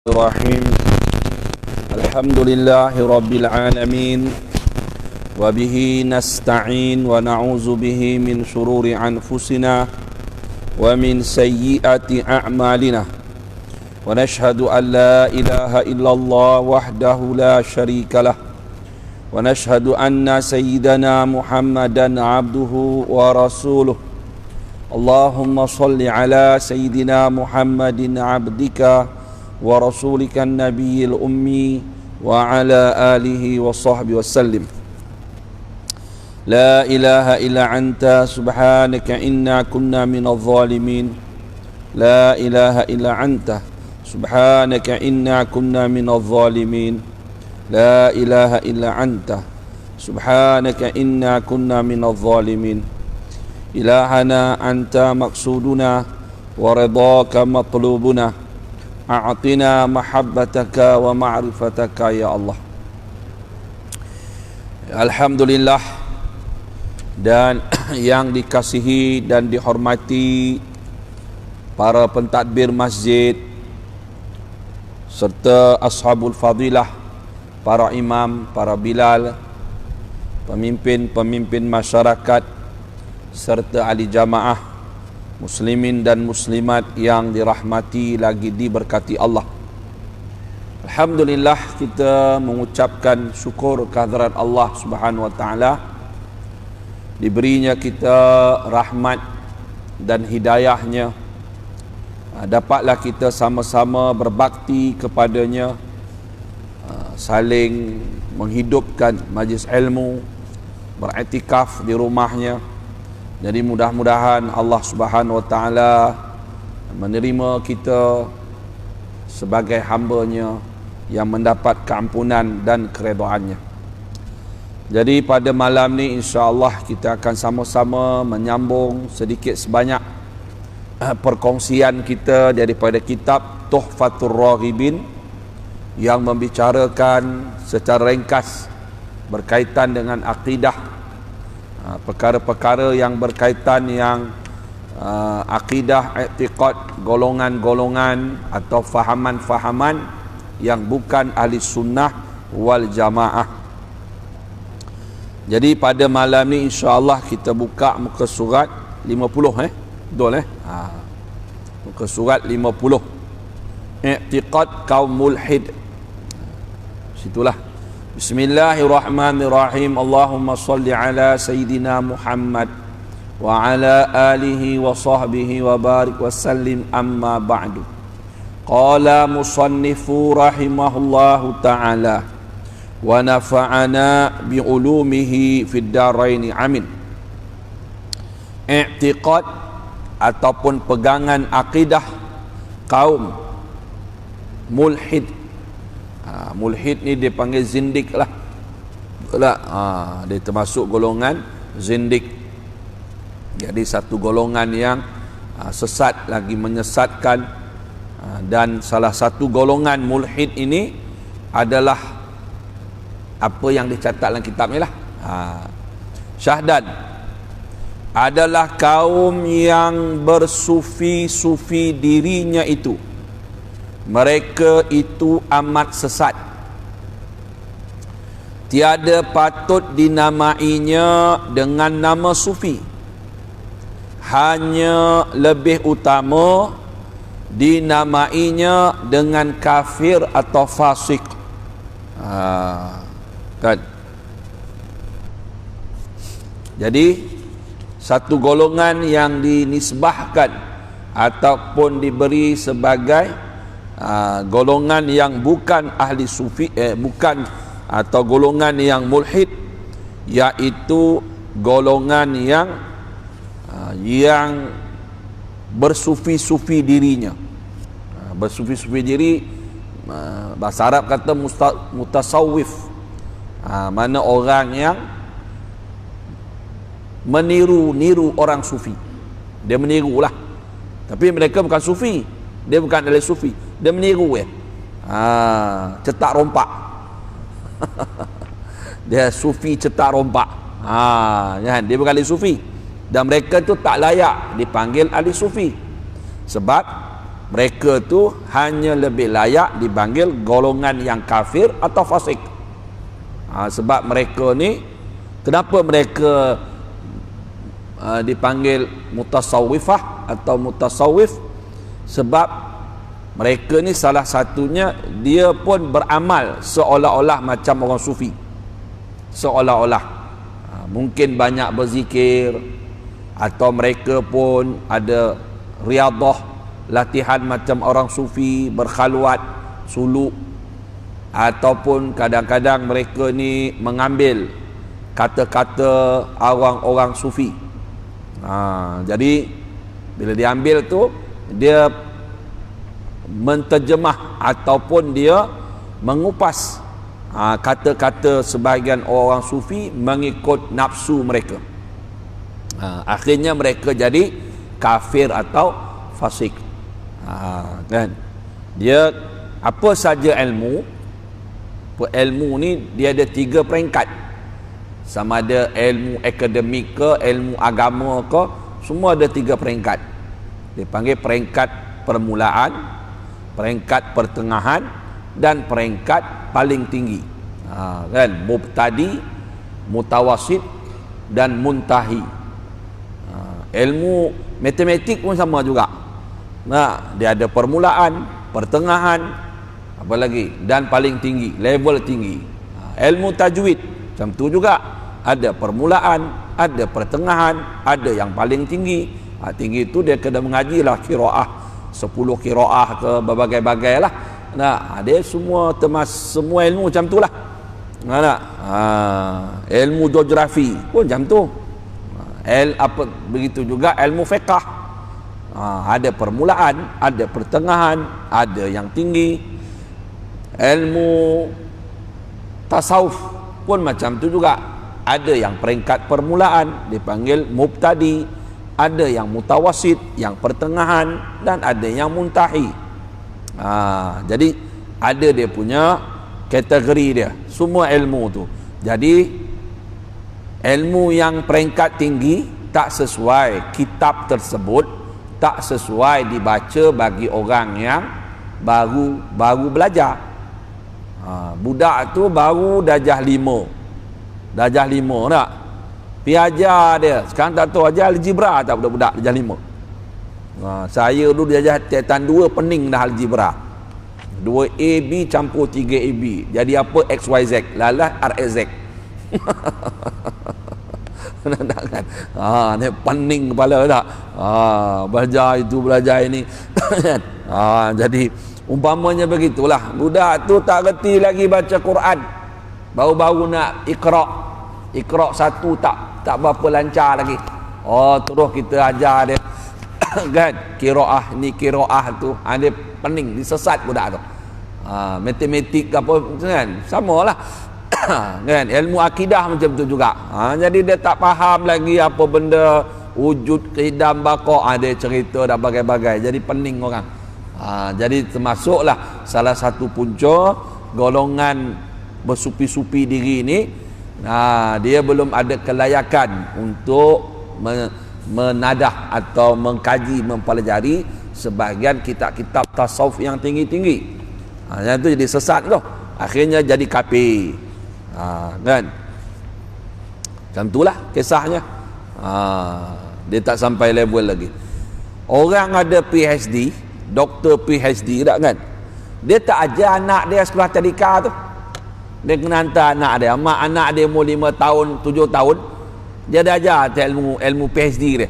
Bismillahirrahmanirrahim. Alhamdulillahi rabbil alamin. Wa bihi nasta'in wa na'udzu bihi min shururi anfusina wa min sayyiati a'malina. Wa nashhadu an la ilaha illallah wahdahu la syarika lah. Wa nashhadu anna sayyidana Muhammadan abduhu wa rasuluh. Allahumma salli ala sayyidina Muhammadin abdika wa rasulika nabiyil ummi wa ala alihi wa sahbihi wasallim. La ilaha illa anta subhanaka inna kunna minadh zalimin. La ilaha illa anta subhanaka inna kunna minadh zalimin. La ilaha illa anta subhanaka inna kunna minadh zalimin. Ilahana anta maqsuduna wa ridhaka matlubuna. A'tina mahabbataka wa ma'rifataka ya Allah. Alhamdulillah, dan yang dikasihi dan dihormati para pentadbir masjid serta ashabul fadilah, para imam, para bilal, pemimpin-pemimpin masyarakat serta ahli jamaah, muslimin dan muslimat yang dirahmati lagi diberkati Allah. Alhamdulillah, kita mengucapkan syukur kehadirat Allah Subhanahu wa taala, diberinya kita rahmat dan hidayahnya, dapatlah kita sama-sama berbakti kepadanya, saling menghidupkan majlis ilmu, beriktikaf di rumahnya. Jadi mudah-mudahan Allah Subhanahu wa taala menerima kita sebagai hamba-Nya yang mendapat keampunan dan keredaannya. Jadi pada malam ni insya-Allah kita akan sama-sama menyambung sedikit sebanyak perkongsian kita daripada kitab Tuhfatur Raghibin yang membicarakan secara ringkas berkaitan dengan akidah, perkara-perkara yang berkaitan yang akidah, i'tiqad, golongan-golongan atau fahaman-fahaman yang bukan ahli sunnah wal jamaah. Jadi pada malam ni insya-Allah kita buka muka surat 50 betul muka surat 50, i'tiqad kaum mulhid. Situlah. Bismillahirrahmanirrahim. Allahumma salli ala Sayyidina Muhammad wa ala alihi wa sahbihi wa barik wa sallim, amma ba'du. Qala musannifu rahimahullahu ta'ala wa nafa'ana bi'ulumihi fid daraini, amin. I'tiqad ataupun pegangan akidah kaum mulhid. Mulhid ni dia panggil zindik lah. Dia termasuk golongan zindik. Jadi satu golongan yang sesat lagi menyesatkan, dan salah satu golongan mulhid ini adalah apa yang dicatat dalam kitab ni lah. Syahdan adalah kaum yang bersufi-sufi dirinya itu. Mereka itu amat sesat. Tiada patut dinamainya dengan nama sufi. Hanya lebih utama dinamainya dengan kafir atau fasik. Kan? Jadi satu golongan yang dinisbahkan ataupun diberi sebagai golongan yang bukan ahli sufi, bukan atau golongan yang mulhid, yaitu golongan yang bersufi-sufi dirinya. Bersufi-sufi diri, bahasa Arab kata mutasawwif, mana orang yang meniru orang sufi. Dia menirulah, tapi mereka bukan sufi, dia bukan ahli sufi, dia meniru cetak rompak. Dia sufi cetak rompak. Dia bukan ahli sufi, dan mereka tu tak layak dipanggil ahli sufi. Sebab mereka tu hanya lebih layak dipanggil golongan yang kafir atau fasik. Sebab mereka ni, kenapa mereka dipanggil mutasawwifah atau mutasawwif? Sebab mereka ni salah satunya dia pun beramal seolah-olah macam orang sufi, seolah-olah mungkin banyak berzikir, atau mereka pun ada riadah, latihan macam orang sufi, berkhalwat, suluk, ataupun kadang-kadang mereka ni mengambil kata-kata orang-orang sufi. Jadi bila diambil tu, dia menterjemah ataupun dia mengupas kata-kata sebahagian orang sufi mengikut nafsu mereka. Akhirnya mereka jadi kafir atau fasik. Kan? Dia apa saja ilmu ni dia ada 3 peringkat. Sama ada ilmu akademik ke, ilmu agama ke, semua ada 3 peringkat. Dipanggil peringkat permulaan, peringkat pertengahan, dan peringkat paling tinggi. Kan? Mubtadi, mutawasid, dan muntahi. Ilmu matematik pun sama juga. Dia ada permulaan, pertengahan, apa lagi, dan paling tinggi, level tinggi. Ilmu tajwid macam tu juga, ada permulaan, ada pertengahan, ada yang paling tinggi. Tinggi tu dia kena mengajilah qiraah, 10 qiraah ke berbagai-bagai lah. Dia semua semua ilmu macam tu lah. Ilmu geografi pun macam tu. Begitu juga ilmu fiqh. Ada permulaan, ada pertengahan, ada yang tinggi. Ilmu tasawuf pun macam tu juga, ada yang peringkat permulaan dipanggil mubtadi, ada yang mutawasid, yang pertengahan, dan ada yang muntahi. Jadi ada dia punya kategori dia, semua ilmu tu. Jadi ilmu yang peringkat tinggi tak sesuai kitab tersebut, tak sesuai dibaca bagi orang yang baru belajar. Budak tu baru darjah 5 tak, pergi ajar dia. Sekarang tak tahu ajar algebra tak budak-budak darjah 5. Saya dulu darjah tingkatan 2 pening dah algebra. 2AB campur 3AB jadi apa? XYZ, lalas RZ. Kan? Ni pening kepala tak? Belajar itu, belajar ini. Jadi umpamanya begitulah, budak tu tak reti lagi baca Quran, baru-baru nak Iqra 1 tak berapa lancar lagi. Terus kita ajar dia kan, qiraah ni, qiraah tu, dia pening, disesat budak tu. Matematik apa kan, samalah. Kan, ilmu akidah macam tu juga. Jadi dia tak faham lagi apa benda wujud, qidam, baqa. Dia cerita dah bagai-bagai, jadi pening orang. Jadi termasuklah salah satu punca golongan bersupi-supi diri ni, dia belum ada kelayakan untuk menadah atau mengkaji, mempelajari sebahagian kitab-kitab tasawuf yang tinggi-tinggi. Yang tu jadi sesat tu, akhirnya jadi kafir. Kan, macam itulah kisahnya. Dia tak sampai level lagi. Orang ada PhD, doktor PhD tak kan, dia tak ajar anak dia sekolah tadika tu. Dia kena hantar anak dia, mak anak dia umur 5 tahun 7 tahun, dia dah ajar ilmu PhD dia.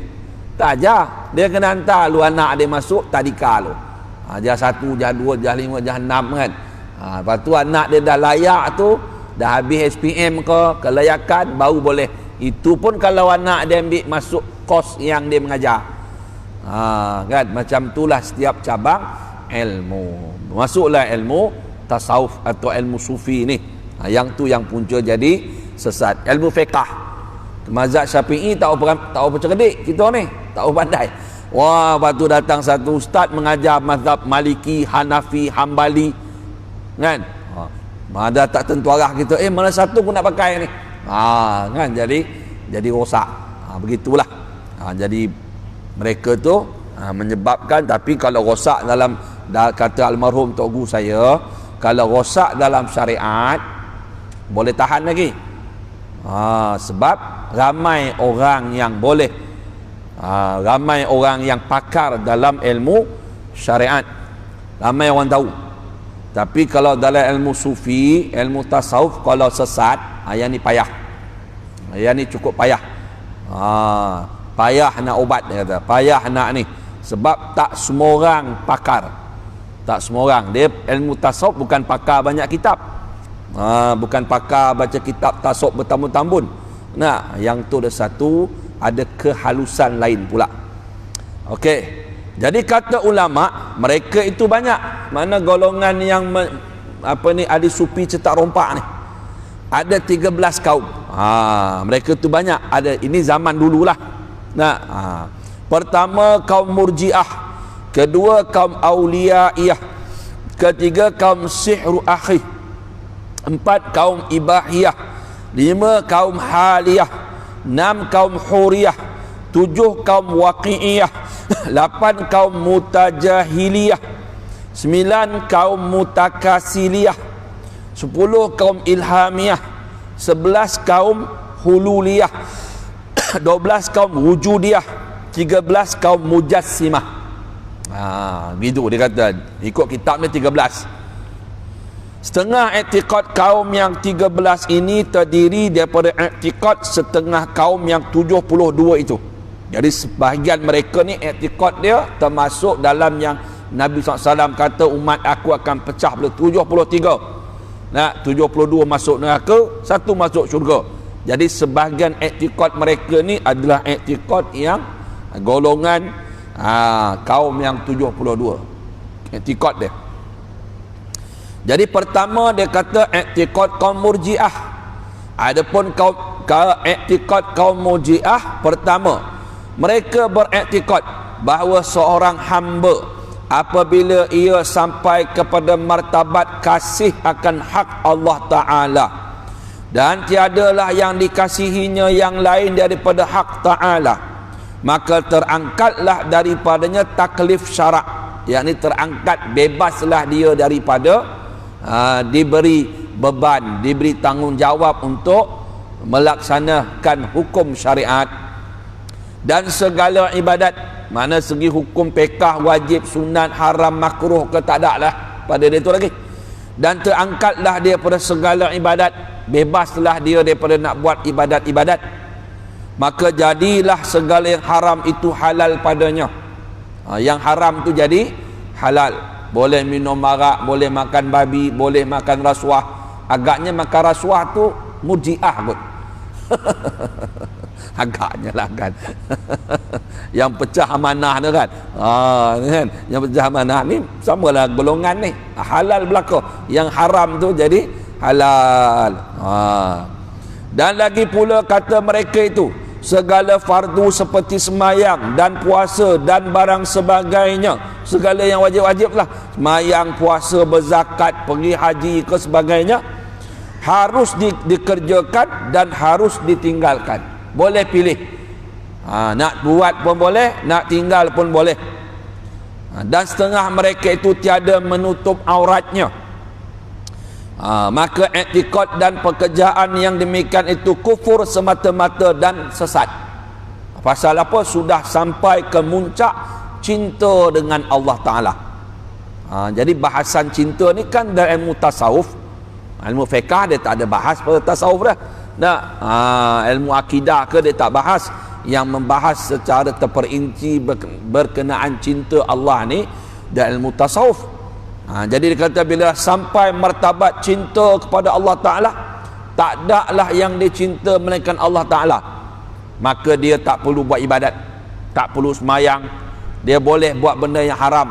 Tak ajar, dia kena hantar lu anak dia masuk tadika lu. Jah 1, jah 2, jah 5, jah 6 kan. Lepas tu anak dia dah layak tu, dah habis SPM ke kelayakan, baru boleh. Itu pun kalau anak dia ambil masuk kos yang dia mengajar. Kan, macam itulah setiap cabang ilmu. Masuklah ilmu tasawuf atau ilmu sufi ni. Yang tu yang punca jadi sesat. Ilmu fiqh, mazhab Syafi'i tak apa cerdik kita ni, tak apa pandai. Wah, lepas tu datang satu ustaz mengajar mazhab Maliki, Hanafi, Hambali kan. Ada tak tentu arah kita, mana satu pun nak pakai ni. Kan, jadi rosak. Begitulah. Jadi mereka tu Menyebabkan, tapi kalau rosak dalam, kata almarhum tok guru saya, kalau rosak dalam syariat boleh tahan lagi. Sebab ramai orang yang boleh, ramai orang yang pakar dalam ilmu syariat, ramai orang tahu. Tapi kalau dalam ilmu sufi, ilmu tasawuf, kalau sesat, yang ni payah, yang ni cukup payah. Payah nak ubat, dia kata, payah nak ni. Sebab tak semua orang pakar, tak semua orang. Dia ilmu tasawuf bukan pakar banyak kitab, bukan pakar baca kitab tasawuf bertambun-tambun. Nah, yang tu ada satu, ada kehalusan lain pula. Okey. Jadi kata ulama, mereka itu banyak. Mana golongan yang ahli sufi cetak rompak ni, ada 13 kaum. Mereka tu banyak. Ada, ini zaman dululah. Nah, pertama kaum Murji'ah, kedua kaum Auliyaiyah, ketiga kaum Sihru Akhi, 4 kaum Ibahiyah, 5 kaum Haliyah, 6 kaum Huriyah, 7 kaum Waqi'iyah, 8 kaum Mutajahiliyah, 9 kaum Mutakasiliyah, 10 kaum Ilhamiyah, 11 kaum Hululiyah, 12 kaum Wujudiyah, 13 kaum Mujassimah. Gitu dia kata, ikut kitab ni 13. Setengah i'tiqad kaum yang 13 ini terdiri daripada i'tiqad setengah kaum yang 72 itu. Jadi sebahagian mereka ni i'tiqad dia termasuk dalam yang Nabi SAW kata umat aku akan pecah pada 73. Nah, 72 masuk neraka, 1 masuk syurga. Jadi sebahagian i'tiqad mereka ni adalah i'tiqad yang golongan kaum yang 72. I'tiqad dia. Jadi pertama dia kata i'tiqad kaum Murji'ah. Adapun i'tiqad kaum Murji'ah, pertama mereka beriktikad bahawa seorang hamba apabila ia sampai kepada martabat kasih akan hak Allah Ta'ala dan tiadalah yang dikasihinya yang lain daripada hak Ta'ala, maka terangkatlah daripadanya taklif syarak, yakni terangkat, bebaslah dia daripada diberi beban, diberi tanggungjawab untuk melaksanakan hukum syariat dan segala ibadat. Mana segi hukum pekah, wajib, sunat, haram, makruh ke tak ada lah pada dia tu lagi. Dan terangkatlah dia pada segala ibadat, bebaslah dia daripada nak buat ibadat-ibadat. Maka jadilah segala yang haram itu halal padanya. Yang haram tu jadi halal. Boleh minum arak, boleh makan babi, boleh makan rasuah. Agaknya makan rasuah tu Murji'ah kot. Agaknya lah kan. Yang pecah amanah tu kan, kan, yang pecah amanah ni samalah golongan ni, halal belaka, yang haram tu jadi halal. Dan lagi pula kata mereka itu, segala fardu seperti semayang dan puasa dan barang sebagainya, segala yang wajib-wajib lah, semayang, puasa, berzakat, pergi haji ke sebagainya, harus dikerjakan dan harus ditinggalkan. Boleh pilih, nak buat pun boleh, nak tinggal pun boleh. Dan setengah mereka itu tiada menutup auratnya. Maka i'tiqad dan pekerjaan yang demikian itu kufur semata-mata dan sesat. Pasal apa? Sudah sampai ke muncak cinta dengan Allah Ta'ala. Jadi bahasan cinta ni kan dalam ilmu tasawuf. Ilmu fiqh dia tak ada bahas pada tasawuf dah. Ilmu akidah ke dia tak bahas. Yang membahas secara terperinci berkenaan cinta Allah ni dan ilmu tasawuf. Jadi dia kata bila sampai martabat cinta kepada Allah Ta'ala, tak ada lah yang dia cinta melainkan Allah Ta'ala, maka dia tak perlu buat ibadat, tak perlu semayang, dia boleh buat benda yang haram.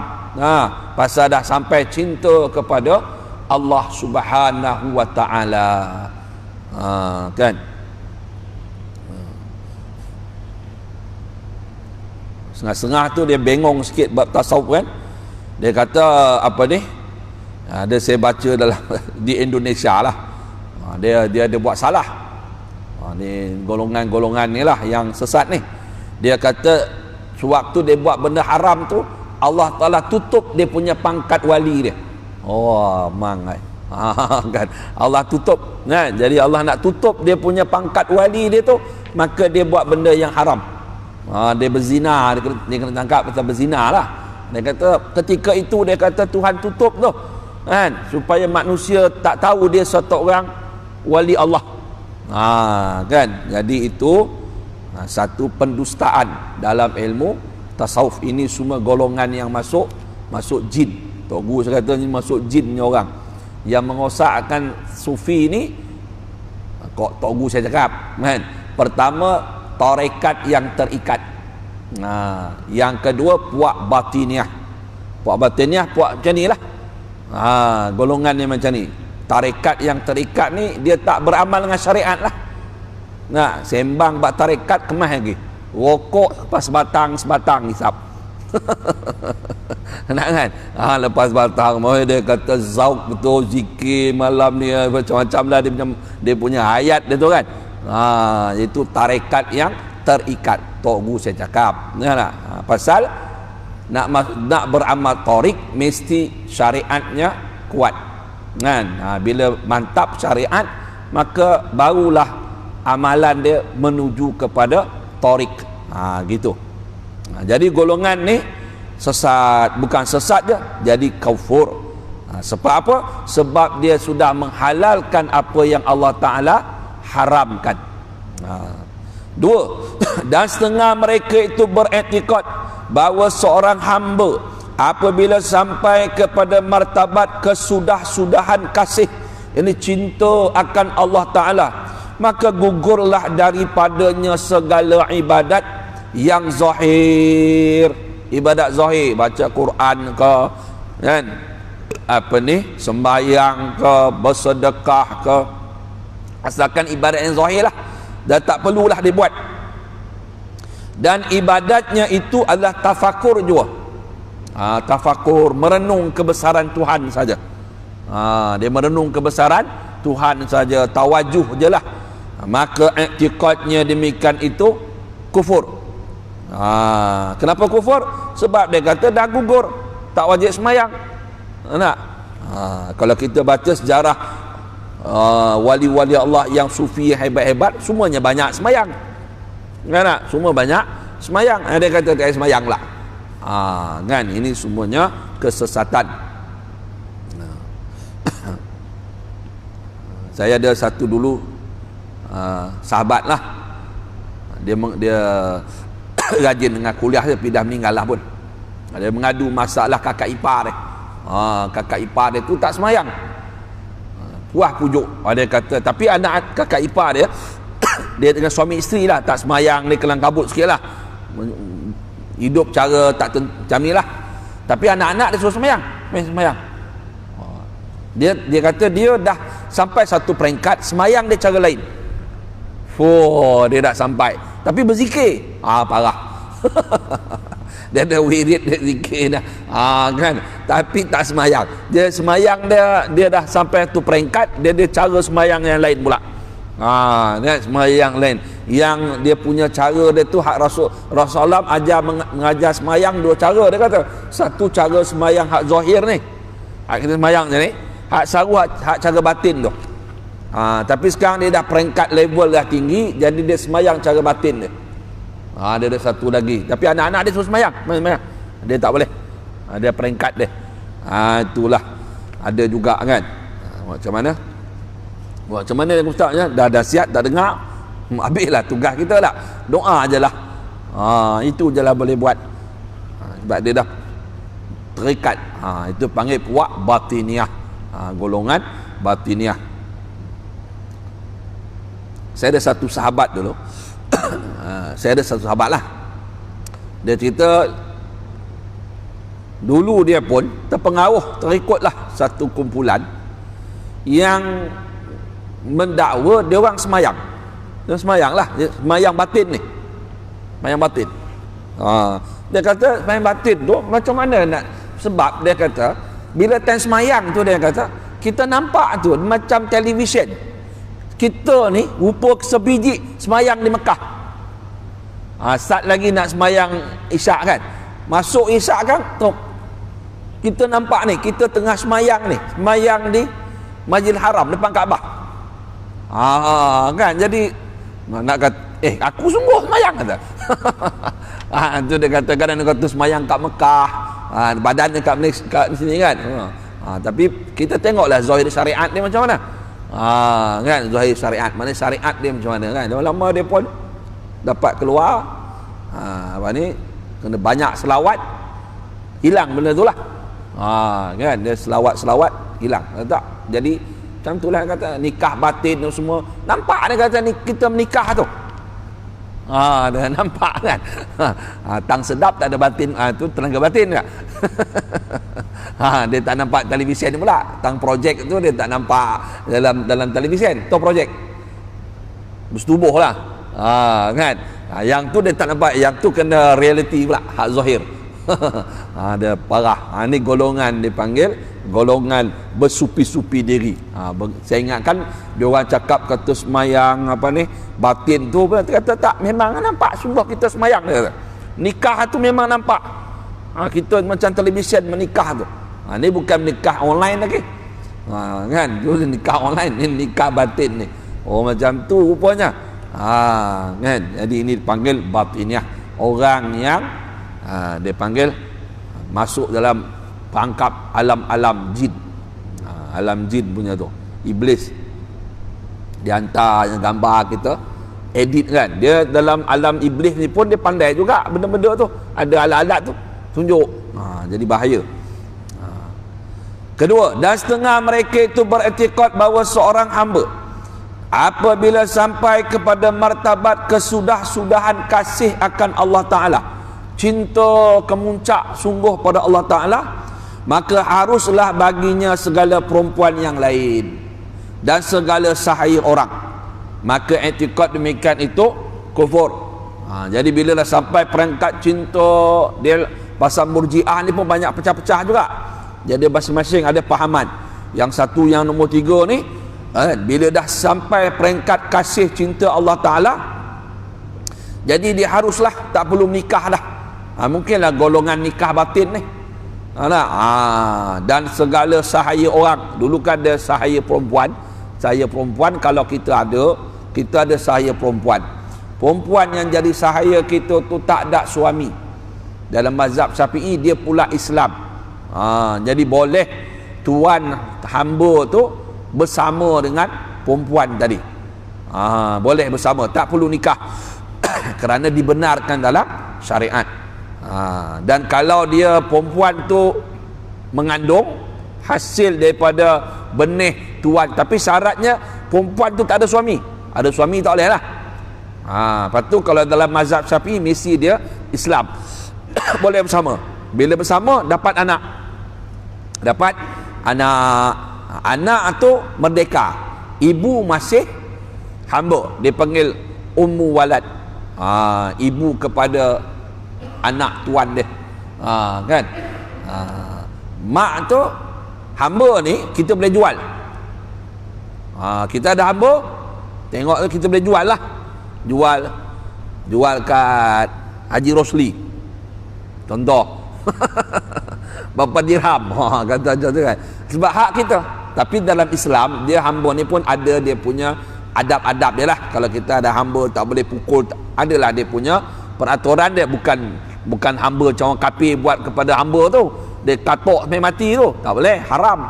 Pasal dah sampai cinta kepada Allah Subhanahu wa Ta'ala. Kan? Setengah-setengah tu dia bengong sikit bab tasawuf kan. Dia kata apa ni? Ada saya baca dalam di Indonesia lah. Dia buat salah. Ni golongan-golongan ni lah yang sesat ni. Dia kata Sewaktu dia buat benda haram tu, Allah Ta'ala tutup dia punya pangkat wali dia. Oh, mangai. Kan Allah tutup, kan? Jadi Allah nak tutup dia punya pangkat wali dia tu, maka dia buat benda yang haram. Dia berzina, dia kena tangkap pasal berzina lah. Dia kata ketika itu dia kata Tuhan tutup tu, kan, supaya manusia tak tahu dia satu orang wali Allah. Kan, jadi itu satu pendustaan dalam ilmu tasawuf. Ini semua golongan yang masuk jin. Tok Guru saya kata ni masuk jin ni orang yang mengosakkan sufi ni. Kok Tok Guru saya cakap, kan, pertama tarekat yang terikat. Yang kedua puak batiniah. Puak batiniah puak macam ni lah. Golongan ni macam ni. Tarekat yang terikat ni dia tak beramal dengan syariat lah. Sembang bak tarekat kemas lagi. Rokok lepas sebatang hisap. Nak kan? Lepas batang dia kata zauk betul zikir malam ni macam-macam lah dia punya ayat dia tu kan. Itu tarekat yang terikat. Tok Guru saya cakap. Pasal nak beramal tarik mesti syariatnya kuat. Kan? Bila mantap syariat, maka barulah amalan dia menuju kepada tarik. Gitu. Jadi golongan ni sesat, bukan sesat je, jadi kafur. Sebab apa? Sebab dia sudah menghalalkan apa yang Allah Ta'ala haramkan. Dua, dan setengah mereka itu beriktikad bahawa seorang hamba apabila sampai kepada martabat kesudah-sudahan kasih, ini cinta akan Allah Ta'ala, maka gugurlah daripadanya segala ibadat yang zahir. Ibadat zahir, baca Quran ke, kan, sembahyang ke, bersedekah ke, asalkan ibadat yang zahir lah, dah tak perlulah dibuat. Dan ibadatnya itu adalah tafakur juga. Tafakur, merenung kebesaran Tuhan saja. Dia merenung kebesaran Tuhan saja, tawajuh je lah. Maka i'tiqadnya demikian itu kufur. Kenapa kufur? Sebab dia kata dah gugur, tak wajib semayang. Kalau kita baca sejarah wali-wali Allah yang sufi hebat-hebat, semuanya banyak semayang. Kan? Semua banyak semayang. Dia kata tak semayang lah. Kan, ini semuanya kesesatan. Saya ada satu dulu sahabat lah, dia rajin dengan kuliah dia, tapi dah meninggal lah pun. Dia mengadu masalah kakak ipar dia. Kakak ipar dia tu tak semayang. Puas pujuk. Dia kata, tapi anak kakak ipar dia dia dengan suami isteri lah, tak semayang, dia kelang kabut sikit lah, hidup cara tak macam ni lah. Tapi anak-anak dia suruh semayang, semayang. Dia kata dia dah sampai satu peringkat semayang dia cara lain. Dia dah sampai, tapi berzikir parah. Dia ada wirid, dia zikir dah, kan, tapi tak semayang. Dia semayang dia dah sampai tu peringkat, dia cara semayang yang lain pula. Kan, semayang lain yang dia punya cara dia tu hak Rasulullah ajar mengajar semayang dua cara. Dia kata satu cara semayang hak zahir ni, hak kita semayang je ni, hak saru hak cara batin tu. Tapi sekarang dia dah peringkat level dah tinggi, jadi dia semayang cara batin dia. Dia ada satu lagi, tapi anak-anak dia suruh semayang, dia tak boleh. Dia peringkat dia. Itulah ada juga kan. Macam mana Ustaz ya? Dah siap, dah dengar, habislah tugas kita lah, doa je lah. Itu je lah boleh buat. Sebab dia dah terikat. Itu panggil puak batiniah. Golongan batiniah. Saya ada satu sahabat dulu. Saya ada satu sahabat lah, dia cerita dulu dia pun terikutlah satu kumpulan yang mendakwa dia orang semayang. Dia semayang lah, semayang batin ni, semayang batin. Dia kata semayang batin tu macam mana nak, sebab dia kata bila time semayang tu dia kata kita nampak tu macam televisyen. Kita ni rupa sebiji semayang di Mekah. Start lagi nak sembahyang isyak kan, masuk isyak kan, kita nampak ni, kita tengah sembahyang ni, sembahyang di Masjidil Haram depan Kaabah. Kan, jadi nak kata, aku sungguh sembahyang kata. Itu dia kata, kadang dia kata sembahyang kat Mekah, badan dekat Malaysia, kat sini kan. Tapi kita tengoklah zahir syariat dia macam mana. Kan, zahir syariat, mana syariat dia macam mana kan. Lama-lama dia pun dapat keluar, apa ni, kena banyak selawat, hilang benda tu lah. Kan, dia selawat hilang, tak? Jadi macam tu lah kata, nikah batin tu semua nampak. Dia kata ni kita menikah tu, dia nampak kan. Tang sedap tak ada batin, tu tenaga batin tak? Dia tak nampak televisyen pula. Tang projek tu dia tak nampak dalam televisyen. Tu projek bersetubuh lah. Kan, yang tu dia tak nampak, yang tu kena reality pula, hak zahir. Dia parah. Ni golongan dipanggil golongan bersupi-supi diri. Saya ingatkan dia orang cakap kata semayang apa ni batin tu, dia kata tak, memang nampak sungguh kita semayang, dia kata. Nikah tu memang nampak. Kita macam televisyen menikah tu. Ni bukan nikah online lagi. Kan, tu nikah online, ni nikah batin ni. Macam tu rupanya. Kan, jadi ini dipanggil batiniah. Orang yang dia panggil masuk dalam perangkap alam-alam jin. Alam jin punya tu, iblis dia hantar gambar kita edit kan. Dia dalam alam iblis ni pun dia pandai juga benda-benda tu, ada alat-alat tu tunjuk. Jadi bahaya. Kedua, dan setengah mereka itu beriktikad bahawa seorang hamba apabila sampai kepada martabat kesudah-sudahan kasih akan Allah Ta'ala, cinta kemuncak sungguh pada Allah Ta'ala, maka haruslah baginya segala perempuan yang lain dan segala sahaya orang. Maka iktikad demikian itu kufur. Jadi bila dah sampai peringkat cinta dia, pasal Murji'ah ni pun banyak pecah-pecah juga. Jadi masing-masing ada pahaman. Yang satu, yang nombor 3 ni, bila dah sampai peringkat kasih cinta Allah Ta'ala, jadi dia haruslah tak perlu nikah dah. Mungkinlah golongan nikah batin ni. Dan segala sahaya orang. Dulu kan ada sahaya perempuan. Sahaya perempuan, kalau kita ada sahaya perempuan. Perempuan yang jadi sahaya kita tu tak ada suami. Dalam mazhab Syafi'i dia pula Islam. Jadi boleh tuan hamba tu bersama dengan perempuan tadi. Boleh bersama, tak perlu nikah. Kerana dibenarkan dalam syariat. Dan kalau dia perempuan tu mengandung hasil daripada benih tuan, tapi syaratnya perempuan tu tak ada suami. Ada suami tak boleh lah. Lepas tu kalau dalam mazhab Syafi'i mesti dia Islam. Boleh bersama. Bila bersama dapat anak. Anak tu merdeka, ibu masih hamba, dia panggil ummu walad. Ibu kepada anak tuan dia. Kan, mak tu hamba ni kita boleh jual. Kita ada hamba, tengok kita boleh jual lah. Jual kat Haji Rosli contoh. Berapa dirham, kata macam tu kan, sebab hak kita. Tapi dalam Islam dia hamba ni pun ada dia punya adab-adab dia lah. Kalau kita ada hamba tak boleh pukul, adalah dia punya peraturan dia. Bukan hamba macam orang kafir buat kepada hamba tu, dia katok sampai mati tu, tak boleh, haram.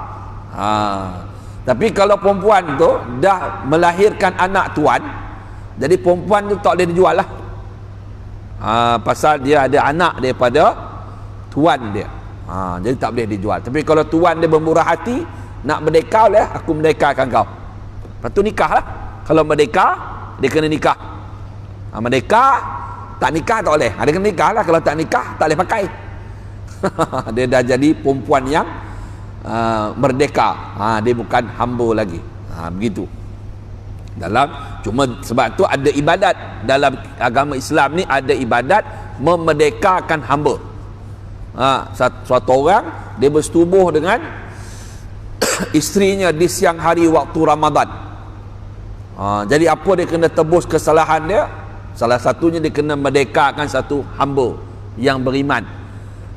Tapi kalau perempuan tu dah melahirkan anak tuan, jadi perempuan tu tak boleh dijual lah. Pasal dia ada anak daripada tuan dia. Jadi tak boleh dijual. Tapi kalau tuan dia bermurah hati, nak merdeka boleh, aku merdekakan kau. Lepas tu nikah lah. Kalau merdeka, dia kena nikah. Merdeka, tak nikah tak boleh. Dia kena nikah lah. Kalau tak nikah, tak boleh pakai. Dia dah jadi perempuan yang merdeka. Dia bukan hamba lagi. Begitu. Cuma sebab tu ada ibadat. Dalam agama Islam ni ada ibadat memerdekakan hamba. Suatu orang dia bersetubuh dengan isterinya di siang hari waktu Ramadan. Jadi apa dia kena tebus kesalahan dia? Salah satunya dia kena merdekakan satu hamba yang beriman.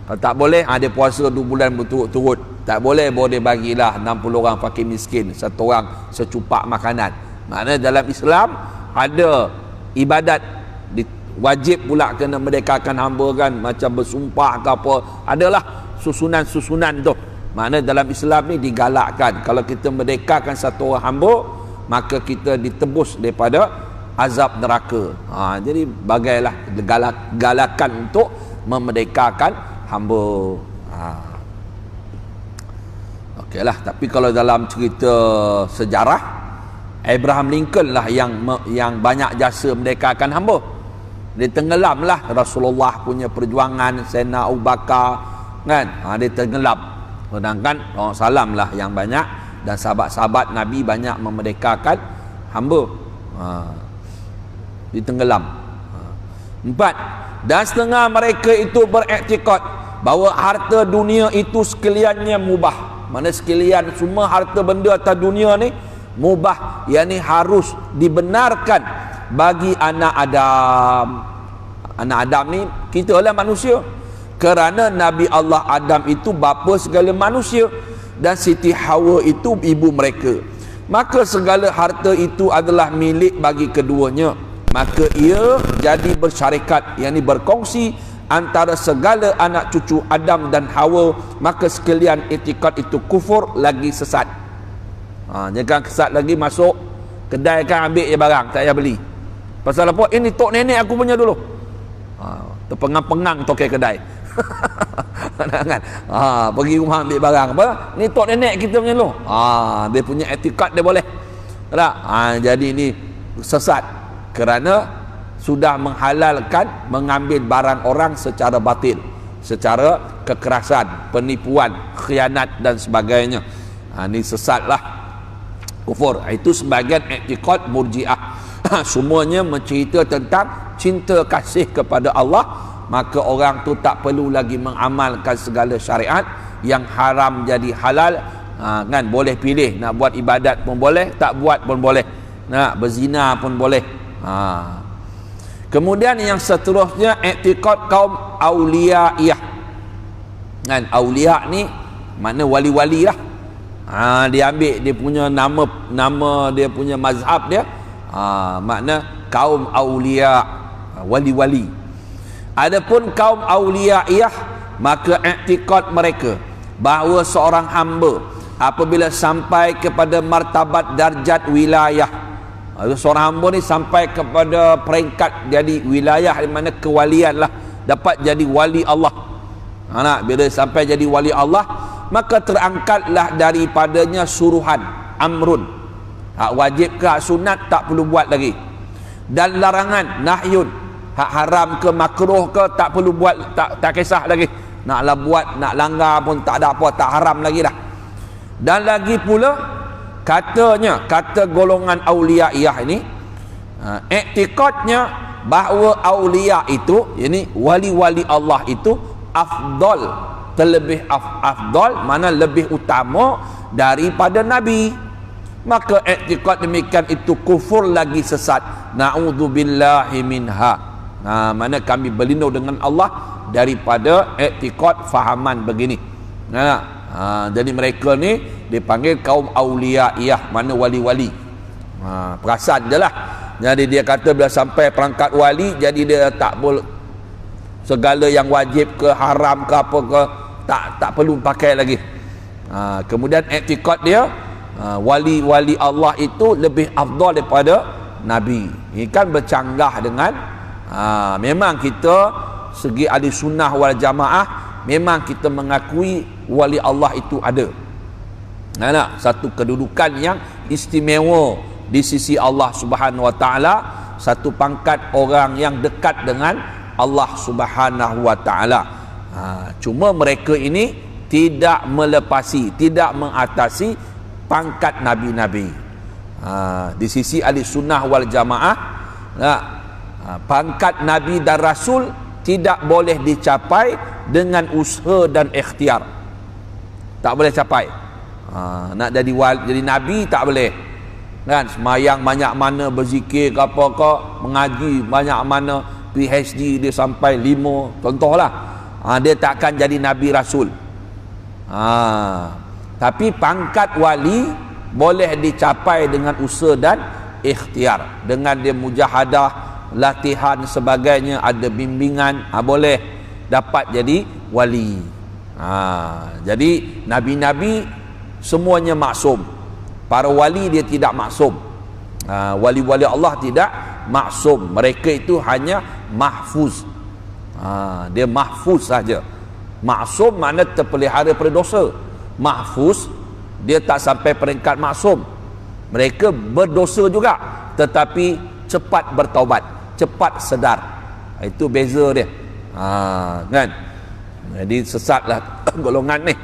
Kalau tak boleh, dia puasa 2 bulan berturut-turut. Tak boleh, boleh bagilah 60 orang fakir miskin, satu orang secupak makanan. Maknanya dalam Islam ada ibadat, wajib pula kena merdekakan hamba kan, macam bersumpah ke apa, adalah susunan-susunan tu. Maknanya dalam Islam ni digalakkan, kalau kita merdekakan satu orang hamba, maka kita ditebus daripada azab neraka. Jadi bagailah galakan untuk memerdekakan hamba. Okeylah, tapi kalau dalam cerita sejarah, Abraham Lincoln lah yang banyak jasa merdekakan hamba. Dia tenggelamlah Rasulullah punya perjuangan, Sayyidina Abu Bakar kan, dia tenggelam. Sedangkan orang salam lah yang banyak, dan sahabat-sahabat Nabi banyak memerdekakan hamba. Ditenggelam. 4. Dan setengah mereka itu beriktikad bahawa harta dunia itu sekaliannya mubah. Mana sekalian semua harta benda atas dunia ni mubah, yakni harus dibenarkan bagi anak Adam. Anak Adam ni kita lah manusia, kerana Nabi Allah Adam itu bapa segala manusia dan Siti Hawa itu ibu mereka. Maka segala harta itu adalah milik bagi keduanya. Maka ia jadi bersyarikat, yakni berkongsi antara segala anak cucu Adam dan Hawa. Maka sekalian iktikad itu kufur lagi sesat. Jangan kesat lagi masuk kedai kan, ambil je barang, tak payah beli. Pasal apa? Ini tok nenek aku punya dulu. Terpengang-pengang tokai kedai. Kan? Pergi rumah ambil barang apa? Ni tok nenek kita punya dulu. Dia punya etikad dia boleh. Tak? Jadi ini sesat, kerana sudah menghalalkan mengambil barang orang secara batil, secara kekerasan, penipuan, khianat dan sebagainya. Ini sesatlah, kufur. Itu sebagian i'tiqad Murji'ah. Semuanya mencerita tentang cinta kasih kepada Allah, maka orang tu tak perlu lagi mengamalkan segala syariat, yang haram jadi halal. Kan boleh pilih, nak buat ibadat pun boleh, tak buat pun boleh, nak berzina pun boleh. Kemudian yang seterusnya i'tiqad kaum auliyaiyah. Kan auliya ni makna wali-wali lah. Dia ambil dia punya nama dia punya mazhab dia, makna kaum auliya, wali-wali. Adapun kaum auliyaiyah, maka i'tiqad mereka bahawa seorang hamba apabila sampai kepada martabat darjat wilayah, seorang hamba ni sampai kepada peringkat jadi wilayah, di mana kewalian lah, dapat jadi wali Allah. Bila sampai jadi wali Allah, maka terangkatlah daripadanya suruhan, amrun, hak wajib ke hak sunat tak perlu buat lagi, dan larangan, nahyun, hak haram ke makruh ke tak perlu buat, tak kisah lagi, naklah buat, nak langgar pun tak ada apa, tak haram lagi dah. Dan lagi pula katanya, kata golongan auliyaiyah ini, i'tiqadnya bahawa auliya itu, yakni wali-wali Allah itu afdal, terlebih afdal, mana lebih utama daripada Nabi. Maka i'tiqad demikian itu kufur lagi sesat. Na'udzubillahi minha. Mana kami berlindung dengan Allah daripada i'tiqad fahaman begini. Jadi mereka ni dipanggil kaum auliyaiyah, mana wali-wali. Perasan je lah. Jadi dia kata bila sampai perangkat wali, jadi dia tak boleh, segala yang wajib ke haram ke apa ke tak perlu pakai lagi. Kemudian i'tiqad dia, wali-wali Allah itu lebih afdal daripada Nabi. Ini kan bercanggah dengan memang kita segi ahli sunnah wal jamaah, memang kita mengakui wali Allah itu ada. Satu kedudukan yang istimewa di sisi Allah Subhanahu wa taala, satu pangkat orang yang dekat dengan Allah Subhanahu wa taala. Cuma mereka ini tidak melepasi, tidak mengatasi pangkat nabi-nabi. Di sisi ahli sunnah wal jamaah, pangkat nabi dan rasul tidak boleh dicapai dengan usaha dan ikhtiar. Tak boleh capai. Nak jadi nabi tak boleh. kan, semayang banyak mana, berzikir ke apa ke, mengaji banyak mana, PhD dia sampai 5, contohlah. Dia takkan jadi Nabi Rasul. Tapi pangkat wali boleh dicapai dengan usaha dan ikhtiar, dengan dia mujahadah, latihan sebagainya, ada bimbingan, boleh dapat jadi wali. Jadi nabi-nabi semuanya maksum. Para wali dia tidak maksum. Wali-wali Allah tidak maksum. Mereka itu hanya mahfuz. Dia mahfuz saja. Maksum makna terpelihara daripada dosa. Mahfuz dia tak sampai peringkat maksum. Mereka berdosa juga, tetapi cepat bertaubat, cepat sedar. Itu beza dia. Kan? Jadi sesatlah golongan ni.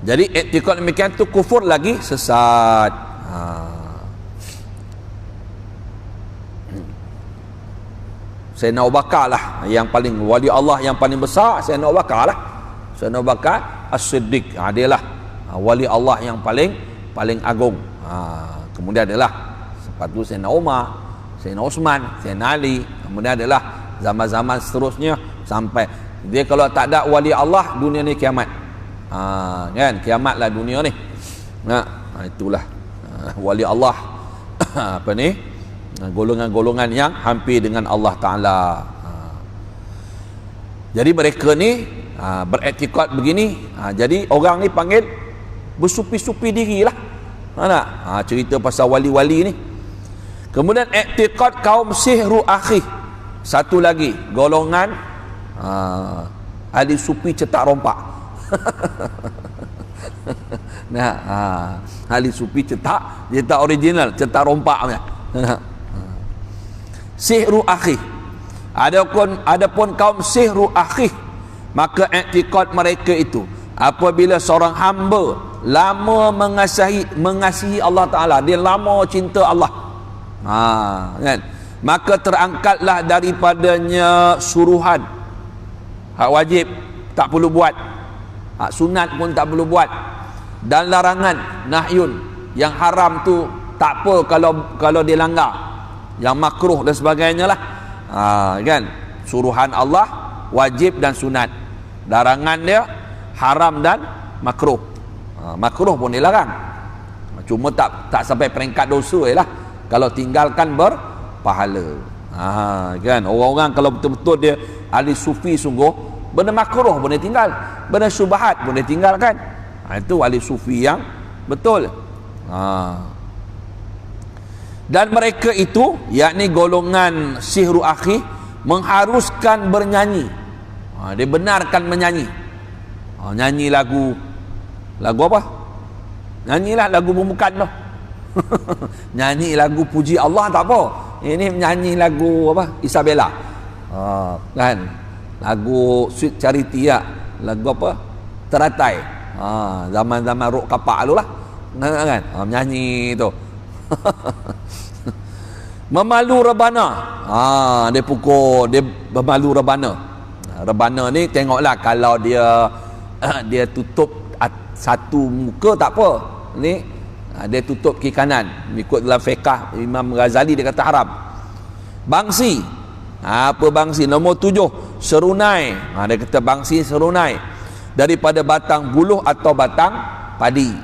Jadi iktikad demikian tu kufur lagi sesat. Sayyidina Abu Bakar lah yang paling wali Allah yang paling besar. Sayyidina Abu Bakar lah. Sayyidina Abu Bakar As-Siddiq. Dia lah wali Allah yang paling agung. Kemudian adalah lepas tu Sayyidina Umar, Sayyidina Osman, Sayyidina Ali. Kemudian adalah zaman-zaman seterusnya sampai dia kalau tak ada wali Allah, dunia ni kiamat. Kan, kiamatlah dunia ni. Itulah wali Allah. Apa ni, golongan-golongan yang hampir dengan Allah Ta'ala. Jadi mereka ni beriktikad begini. Jadi orang ni panggil bersupi-supi diri lah. Cerita pasal wali-wali ni. Kemudian iktikad kaum sihru akhi. Satu lagi golongan ahli supi cetak rompak. Ahli supi cetak original, cetak rompak punya. Sihru akhi. Adapun kaum sihru akhi, maka iktikad mereka itu apabila seorang hamba lama mengasihi Allah Ta'ala, dia lama cinta Allah, kan, maka terangkatlah daripadanya suruhan. Hak wajib tak perlu buat, hak sunat pun tak perlu buat, dan larangan nahyun, yang haram tu tak apa kalau dia langgar, yang makruh dan sebagainya lah. Kan, suruhan Allah wajib dan sunat, larangan dia haram dan makruh. Makruh pun dilarang, cuma tak sampai peringkat dosa lah. Kalau tinggalkan berpahala. Kan, orang-orang kalau betul-betul dia ahli sufi sungguh, benda makruh pun dia tinggal, benda syubhat pun dia tinggalkan. Itu ahli sufi yang betul. Dan mereka itu, yakni golongan sihru akhi, mengharuskan bernyanyi. Dia benarkan menyanyi. Nyanyi lagu apa? Nyanyilah lagu pembukaan tu. Nyanyi lagu puji Allah tak apa. Ini menyanyi lagu apa? Isabella. Kan? Lagu Sweet Charity ya. Lagu apa? Teratai. Zaman-zaman rok kapak dulu lah. Kan? Menyanyi tu. Memalu rebana. Dia pukul, dia memalu rebana. Rebana ni tengoklah, kalau dia tutup satu muka tak apa. Ni dia tutup kiri kanan. Ikut dalam fiqh Imam Ghazali dia kata haram. Bangsi. Apa bangsi? Nombor 7, serunai. Dia kata bangsi serunai daripada batang buluh atau batang padi.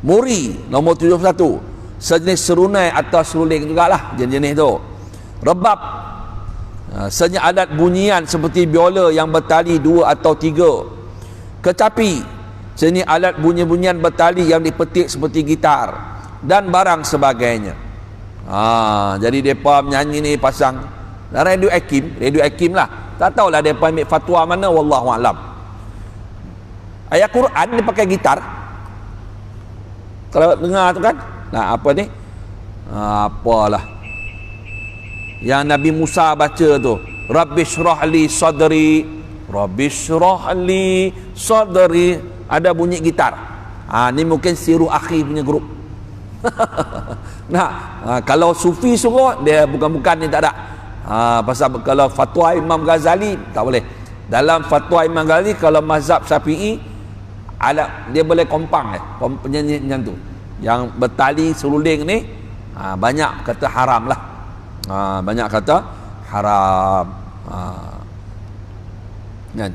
Muri nombor 71, sejenis serunai atau seruling jugalah, jenis-jenis tu. Rebab, sejenis alat bunyian seperti biola yang bertali 2 atau 3. Kecapi, sejenis alat bunyi-bunyian bertali yang dipetik seperti gitar dan barang sebagainya. Jadi mereka menyanyi ni pasang radio Akim lah. Tak tahulah mereka ambil fatwa mana, wallahualam. Ayat Quran dia pakai gitar. Kalau dengar tu kan, apa ni, apalah yang Nabi Musa baca tu, Rabbi syrah li sadri, Rabbi syrah li sadri, ada bunyi gitar. Ni mungkin siru akhi punya grup. Kalau sufi suruh dia bukan ni tak ada. Pasal kalau fatwa Imam Ghazali tak boleh. Dalam fatwa Imam Ghazali, kalau mazhab Syafi'i alat dia boleh kompang penyanyi macam tu yang bertali seruling ni, banyak kata haram lah. Banyak kata haram. Kan?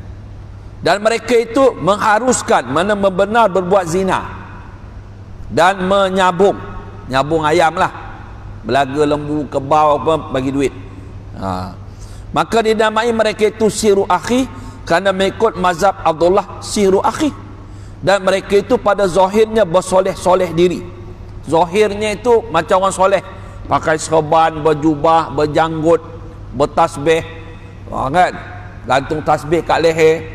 Dan mereka itu mengharuskan mana benar berbuat zina dan menyabung ayam lah, belaga lembu kebau apa bagi duit. Maka dinamai mereka itu sihru akhi kerana mengikut mazhab Abdullah sihru akhi. Dan mereka itu pada zahirnya bersoleh-soleh diri. Zahirnya itu macam orang soleh, pakai serban, berjubah, berjanggut, bertasbih, kan? Gantung tasbih kat leher,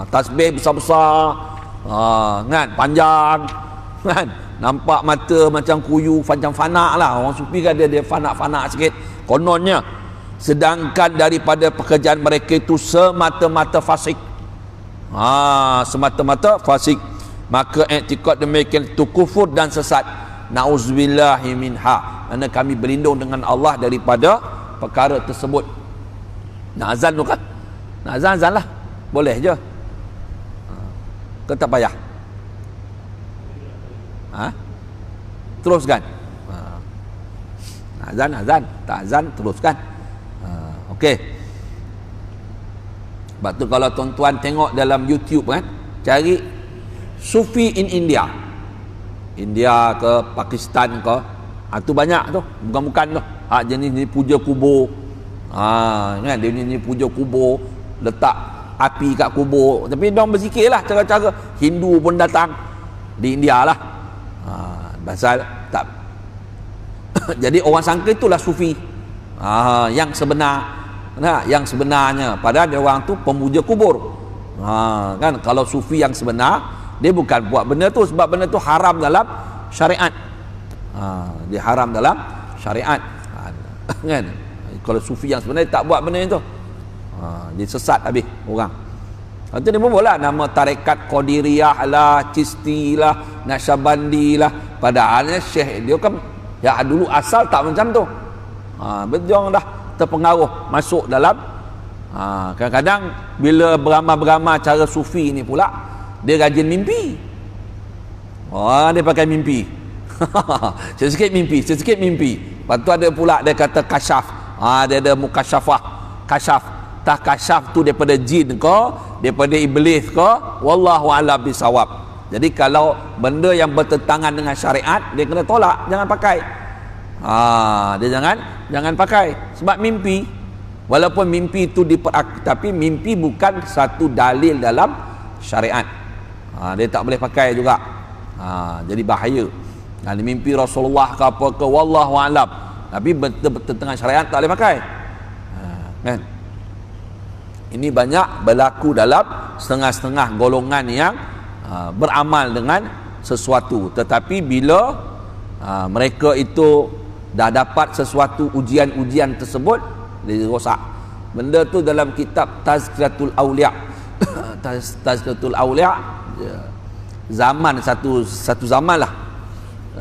tasbih besar-besar, kan? Panjang, kan? Nampak mata macam kuyu, macam fana lah. Orang sufi kan dia fana-fana sikit kononnya. Sedangkan daripada pekerjaan mereka itu semata-mata fasik. Semata-mata fasik. Maka i'tikad demikian itu kufur dan sesat. Nauzubillahi minha. Kerana kami berlindung dengan Allah daripada perkara tersebut. Nak azan tu kan? Nak azan lah. Boleh je. Ke tak payah? Teruskan. Azan. Tak azan, teruskan. Okey. Sebab tu kalau tuan-tuan tengok dalam YouTube kan, cari Sufi in India ke Pakistan ke, tu banyak tu, bukan tu. Jenis ni puja kubur. Kan dia ni puja kubur, letak api kat kubur. Tapi dia orang berzikir lah cara-cara. Hindu pun datang di India lah. Pasal tak jadi orang sangka itulah Sufi yang sebenar. Yang sebenarnya padahal dia orang tu pemuja kubur. Kan kalau Sufi yang sebenar, dia bukan buat benda tu sebab benda tu haram dalam syariat. Dia haram dalam syariat. Kan kalau Sufi yang sebenar tak buat benda itu, dia sesat habis orang. Nanti dia pun boleh nama tarekat Qadiriyah lah, Chisti lah, Naqsyabandi lah. Padahalnya syekh dia kan ya dulu asal tak macam tu. Berjuang dah terpengaruh masuk dalam. Kadang-kadang bila beramal-beramal cara Sufi ni pula, dia rajin mimpi. Dia pakai mimpi. Sikit mimpi. Lepas tu ada pula dia kata kasyaf. Dia ada mukasyafah. Kasyaf. Tak kasyaf tu daripada jin ke, daripada iblis ke, wallahu a'lam bisawab. Jadi kalau benda yang bertentangan dengan syariat, dia kena tolak, jangan pakai. Dia jangan pakai sebab mimpi. Walaupun mimpi itu tapi mimpi bukan satu dalil dalam syariat. Dia tak boleh pakai juga. Jadi bahaya. Mimpi Rasulullah ke apa ke, wallahu a'lam. Tapi betul-betul dengan syariat tak boleh pakai. Kan? Ini banyak berlaku dalam setengah-setengah golongan yang beramal dengan sesuatu. Tetapi bila mereka itu dah dapat sesuatu ujian-ujian tersebut, dia rosak. Benda tu dalam kitab Tazkiratul Awliya. Tazkiratul Awliya, zaman satu zaman lah,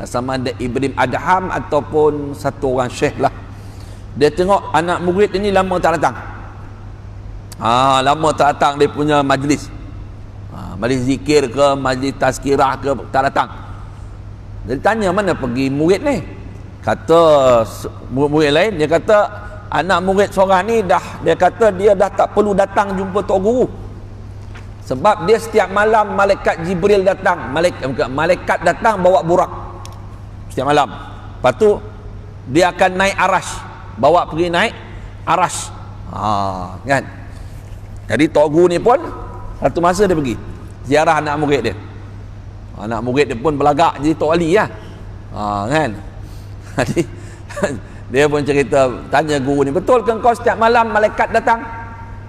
sama ada Ibrahim Adham ataupun satu orang syekh lah. Dia tengok anak murid ini lama tak datang. Lama tak datang dia punya majlis. Majlis zikir ke, majlis tazkirah ke, tak datang. Dia tanya mana pergi murid ni. Kata murid lain, dia kata anak murid seorang ni dia kata dia dah tak perlu datang jumpa tok guru. Sebab dia setiap malam malaikat Jibril datang, malaikat datang bawa burak setiap malam. Lepas tu dia akan naik arash, bawa pergi naik arash. Kan? Jadi tok guru ni pun satu masa dia pergi ziarah anak murid dia. Anak murid dia pun belagak jadi tok wali lah. Kan? Jadi dia pun cerita, tanya guru ni, betul ke kau setiap malam malaikat datang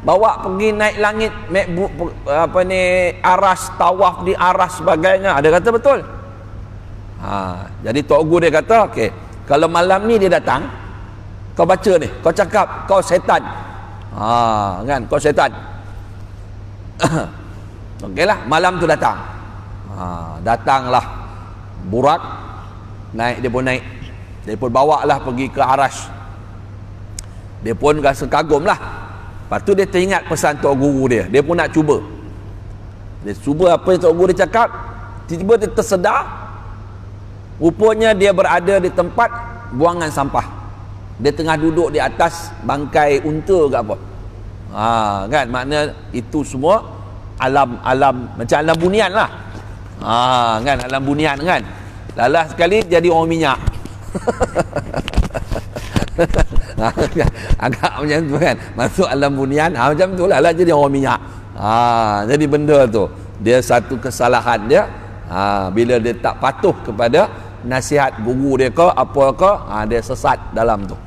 bawa pergi naik langit, aras, tawaf di aras sebagainya? Dia kata betul. Jadi tok guru dia kata, okey, kalau malam ni dia datang, kau baca ni, kau cakap kau setan. Kan, kau setan. Okeylah, malam tu datang. Datanglah burak, naik, dia pun naik, dia pun bawa lah pergi ke arash. Dia pun rasa kagum lah. Lepas tu dia teringat pesan tok guru dia, dia pun nak cuba. Dia cuba apa yang Tok Guru dia cakap, tiba-tiba dia tersedar, rupanya dia berada di tempat buangan sampah. Dia tengah duduk di atas bangkai unta ke apa. Kan, makna itu semua alam macam alam bunian lah. Kan, alam bunian kan. Lalah sekali jadi orang minyak. Agak macam tu kan, masuk alam bunian, macam tu lah jadi orang minyak. Jadi benda tu dia satu kesalahan dia, bila dia tak patuh kepada nasihat guru dia ke apa ke, dia sesat dalam tu.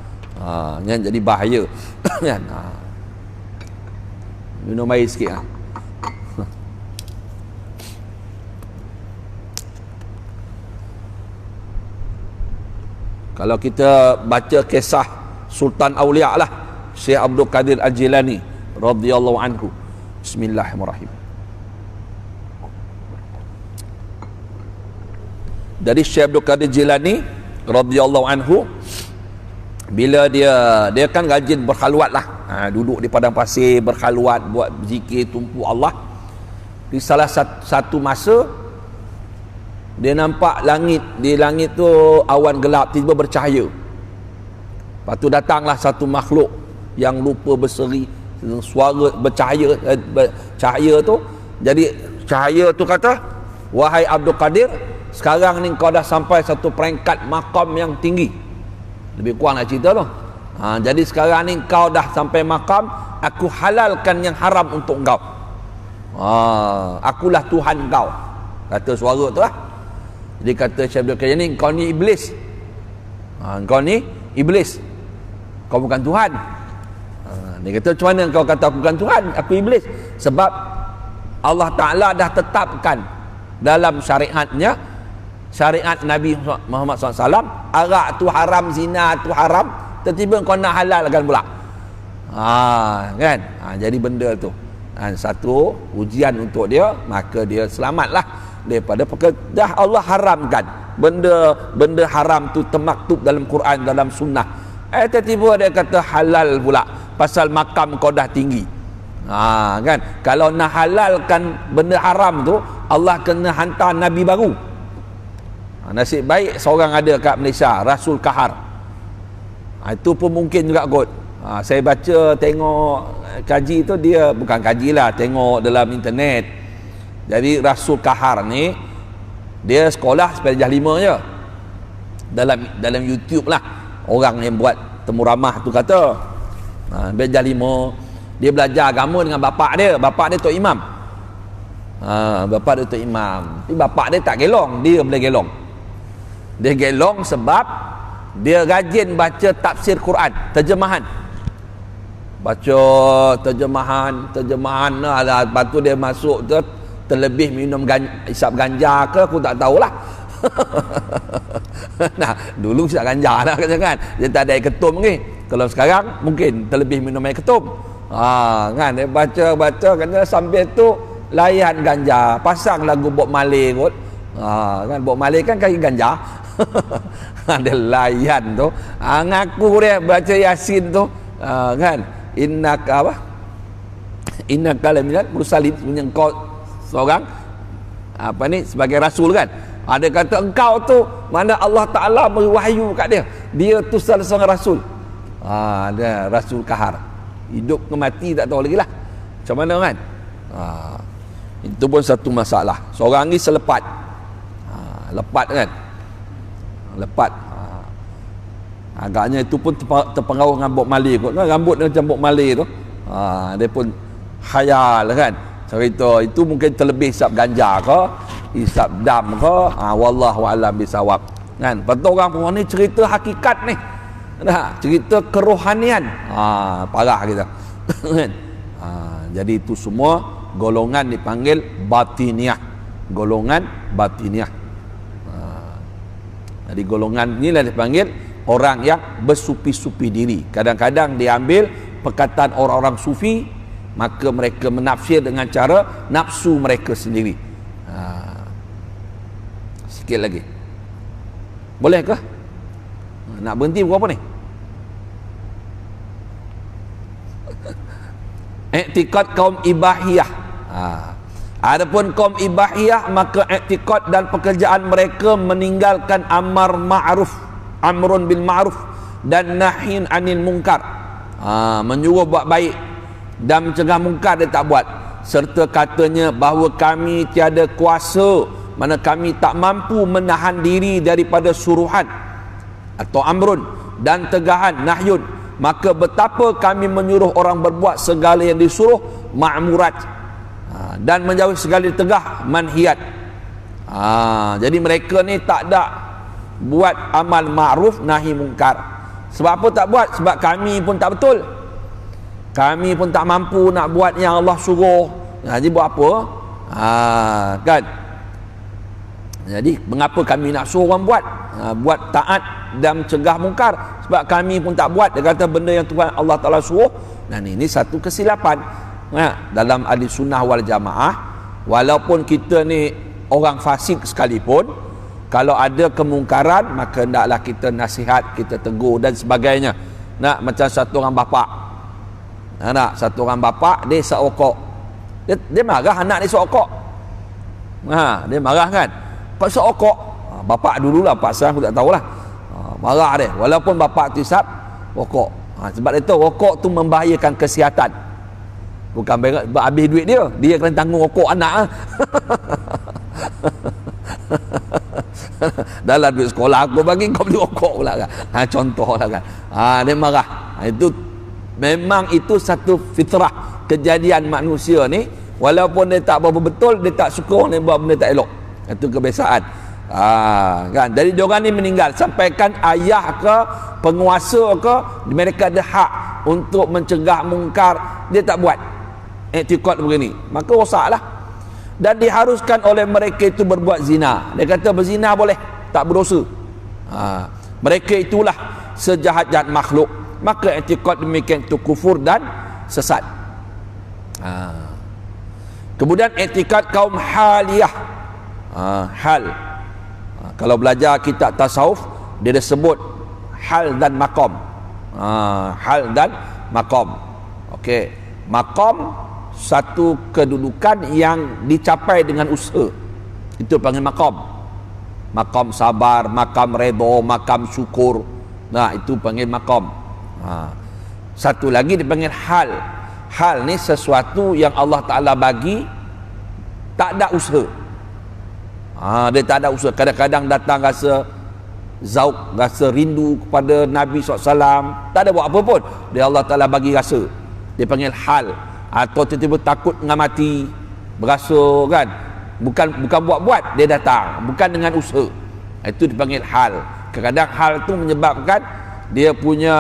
Yang jadi bahaya. Kan. Minum air sikit. Kalau kita baca kisah Sultan Aulia lah, Syekh Abdul Qadir Al-Jilani radhiyallahu anhu. Bismillahirrahmanirrahim. Dari Syekh Abdul Qadir Jilani radhiyallahu anhu, bila dia kan rajin berkhalwat lah, duduk di padang pasir berkhalwat, buat zikir tumpu Allah. Di salah satu masa dia nampak langit, di langit tu awan gelap tiba-tiba bercahaya. Lepas tu datanglah satu makhluk yang lupa berseri, suara bercahaya, cahaya tu. Jadi cahaya tu kata, wahai Abdul Qadir, sekarang ni kau dah sampai satu peringkat makam yang tinggi. Lebih kurang nak cerita tu. Jadi sekarang ni kau dah sampai makam, aku halalkan yang haram untuk kau. Akulah Tuhan kau, kata suara tu lah. Jadi kata Syekh Abdul Qadir ni, kau ni iblis. Kau ni iblis, kau bukan Tuhan. Dia kata, macam mana kau kata aku bukan Tuhan, aku iblis? Sebab Allah Ta'ala dah tetapkan dalam syariatnya, syariat Nabi Muhammad SAW, arak tu haram, zina tu haram, tiba-tiba kau nak halalkan pula. Kan. Jadi benda tu satu ujian untuk dia, maka dia selamatlah daripada perkara dah Allah haramkan. Benda haram tu termaktub dalam Quran, dalam sunnah. Tiba-tiba dia kata halal pula, pasal makam kau dah tinggi. Kan, kalau nak halalkan benda haram tu, Allah kena hantar Nabi baru. Nasib baik seorang ada kat Malaysia, Rasul Kahar. Itu pun mungkin juga kot. Saya baca, tengok kaji tu, dia bukan kaji lah, tengok dalam internet. Jadi Rasul Kahar ni dia sekolah sampai darjah 5 je. Dalam YouTube lah, orang yang buat temu ramah tu kata, darjah 5 dia belajar agama dengan bapak dia Tok Imam. Bapak dia Tok Imam. Tapi bapak dia tak gelong, dia boleh gelong. Dia gelong sebab dia rajin baca tafsir Quran, terjemahan. Baca terjemahan lah. Lepas tu dia masuk tu, terlebih minum isap ganja ke aku tak tahulah. Nah, dulu isap ganja lah kan, dia tak ada air ketum ni. Kalau sekarang mungkin terlebih minum air ketum. Kan dia baca kena sambil tu layan ganja, pasang lagu Bob Marley kot. Kan Bob Marley kan kaki ganja. Dia layan tu, ngaku dia baca Yasin tu, kan, innaka laminal mursalin, kau seorang sebagai rasul kan. Ada kata engkau tu, mana Allah Ta'ala beri wahyu kat dia tu salah seorang rasul. Ada Rasul Kahar, hidup ke mati tak tahu lagi lah macam mana kan. Itu pun satu masalah. Seorang ni selepat, lepat kan, lepat. Agaknya itu pun terpengaruh dengan Bob Marley kot. Rambut dia macam Bob Marley tu. Dia pun khayal kan, cerita itu mungkin terlebih hisap ganja ke, hisap dam ke, wallahu a'lam bisawab kan. Betul orang pun ni cerita hakikat ni. Cerita kerohanian. Parah kita. Kan. Jadi itu semua golongan dipanggil batiniah. Golongan batiniah. Jadi golongan inilah dipanggil orang yang bersupi-supi diri. Kadang-kadang diambil perkataan orang-orang sufi, maka mereka menafsir dengan cara nafsu mereka sendiri. Sikit lagi, boleh ke? Nak berhenti buku apa ni? I'tiqad kaum ibahiyah. Adapun kaum Ibahiyah, maka i'tiqad dan pekerjaan mereka meninggalkan amrun bil ma'ruf dan nahyin anil munkar. Menyuruh buat baik dan mencegah mungkar dia tak buat, serta katanya bahawa kami tiada kuasa, mana kami tak mampu menahan diri daripada suruhan atau amrun dan tegahan nahyun, maka betapa kami menyuruh orang berbuat segala yang disuruh ma'murat, dan menjauhi segala tegah manhiyat. Jadi mereka ni tak ada buat amal ma'ruf nahi mungkar. Sebab apa tak buat? Sebab kami pun tak betul, kami pun tak mampu nak buat yang Allah suruh. Jadi buat apa? Kan? Jadi mengapa kami nak suruh orang buat? Buat taat dan mencegah mungkar. Sebab kami pun tak buat. Dia kata benda yang Tuhan Allah Ta'ala suruh. Dan ini satu kesilapan dalam ahli sunnah wal jamaah. Walaupun kita ni orang fasik sekalipun, kalau ada kemungkaran, maka hendaklah kita nasihat, kita tegur dan sebagainya. Macam satu orang bapa, satu orang bapa dia isap rokok, dia marah anak dia isap rokok. Dia marah kan, pak isap rokok. Bapa dululah, pak saya aku tak tahulah. Marah dia walaupun bapa tu isap rokok. Sebab dia tahu rokok tu membahayakan kesihatan. Bukan habis duit dia kena tanggung rokok anak. Dalam duit sekolah aku bagi, kau beli rokok pula kan. Contoh lah kan. Dia marah. Itu memang itu satu fitrah kejadian manusia ni. Walaupun dia tak berapa betul, dia tak suka orang buat benda tak elok. Itu kebiasaan. Kan. Jadi diorang ni meninggal. Sampaikan ayah ke penguasa ke, mereka ada hak untuk mencegah mungkar, dia tak buat. I'tiqad begini, maka rosaklah. Dan diharuskan oleh mereka itu berbuat zina. Dia kata berzina boleh, tak berdosa. Mereka itulah sejahat-jahat makhluk. Maka i'tiqad demikian itu kufur dan sesat. Kemudian i'tiqad kaum haliyah. Hal. Kalau belajar kitab tasawuf, dia disebut hal dan maqam. Hal dan maqam. Okey, maqam satu kedudukan yang dicapai dengan usaha, itu panggil maqam. Maqam sabar, maqam redha, maqam syukur. Itu panggil maqam. Satu lagi dipanggil hal. Hal ni sesuatu yang Allah Ta'ala bagi, tak ada usaha. Dia tak ada usaha. Kadang-kadang datang rasa zauq, rasa rindu kepada Nabi SAW, tak ada buat apa pun, dia Allah Ta'ala bagi rasa, dia panggil hal. Atau tiba-tiba takut dengan mati, berasa kan, bukan buat-buat, dia datang, bukan dengan usaha. Itu dipanggil hal. Kadang-kadang hal tu menyebabkan dia punya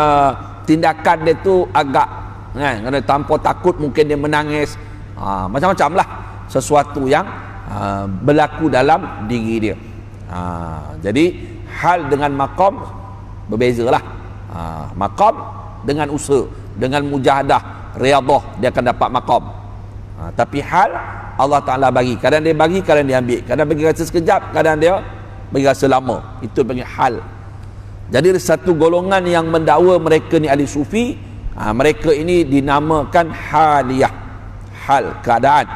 tindakan dia tu agak kan, kerana tanpa takut mungkin dia menangis. Macam-macam lah sesuatu yang berlaku dalam diri dia. Jadi hal dengan maqam berbezalah. Maqam dengan usaha, dengan mujahadah, riadah, dia akan dapat maqam. Tapi hal Allah Ta'ala bagi, kadang dia bagi, kadang dia ambil, kadang bagi rasa sekejap, kadang dia bagi rasa lama. Itu panggil hal. Jadi satu golongan yang mendakwa mereka ni ahli sufi, mereka ini dinamakan haliyah. Hal, keadaan.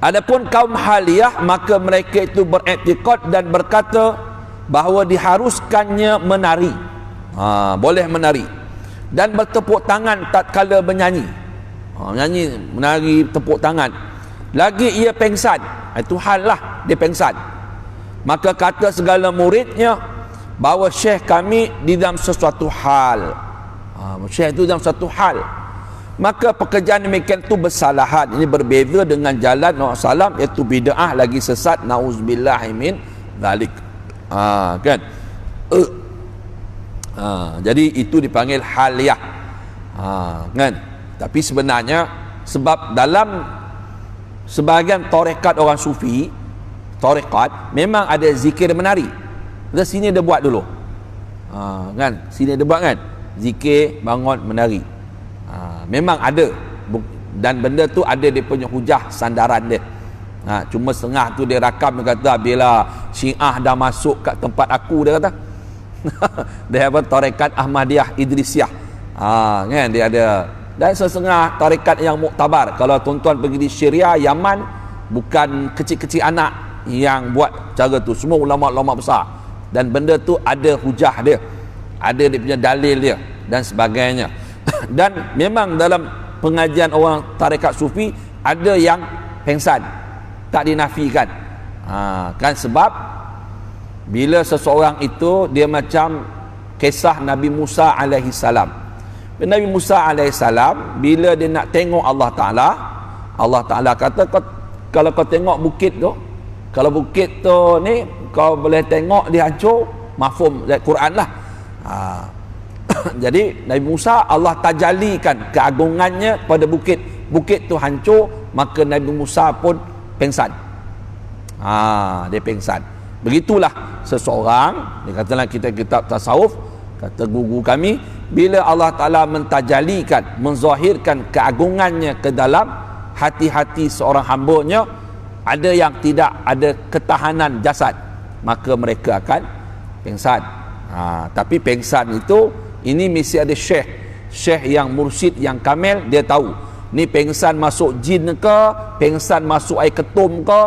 Adapun kaum haliyah, maka mereka itu beriktikad dan berkata bahawa diharuskannya menari. Boleh menari dan bertepuk tangan tatkala menyanyi. Menyanyi, menari, tepuk tangan. Lagi ia pengsan. Itu hal lah, dia pengsan. Maka kata segala muridnya bahawa syekh kami di dalam sesuatu hal. Syekh itu dalam satu hal. Maka pekerjaan demikian itu bersalahan. Ini berbeza dengan jalan Nabi SAW, iaitu bid'ah, lagi sesat. Na'udzubillahi min dzalik. Kan? Jadi itu dipanggil haliyah. Kan? Tapi sebenarnya sebab dalam sebahagian tarekat orang sufi, tarekat memang ada zikir menari. Dari sini dia buat dulu. Kan? Sini dia buat kan? Zikir, bangun, menari. Memang ada, dan benda tu ada dia punya hujah sandaran dia. Cuma setengah tu dia rakam, dia kata bila Syiah dah masuk kat tempat aku, dia kata dia apa, tarekat Ahmadiyah Idrisiyah, kan, dia ada Dan setengah tarekat yang muktabar. Kalau tuan-tuan pergi di Syria, Yaman, bukan kecil-kecil anak yang buat cara tu, semua ulama-ulama besar, dan benda tu ada hujah dia, ada dia punya dalil dia dan sebagainya. Dan memang dalam pengajian orang tarekat sufi ada yang pengsan, tak dinafikan. Kan sebab bila seseorang itu dia macam kisah Nabi Musa alaihi salam. Nabi Musa alaihi salam bila dia nak tengok Allah Taala kata, kalau kau tengok bukit tu, kalau bukit tu ni kau boleh tengok dia hancur, mafhum ayat Quran lah. Jadi Nabi Musa, Allah tajalikan keagungannya pada bukit tu hancur, maka Nabi Musa pun pengsan. Dia pengsan. Begitulah seseorang, dia kata dalam kitab tasawuf, kata guru kami, bila Allah Ta'ala mentajalikan, menzahirkan keagungannya ke dalam hati-hati seorang hambanya, ada yang tidak ada ketahanan jasad, maka mereka akan pengsan. Tapi pengsan itu, ini mesti ada syekh yang mursyid, yang kamil, dia tahu ni pengsan masuk jin ke, pengsan masuk air ketum ke,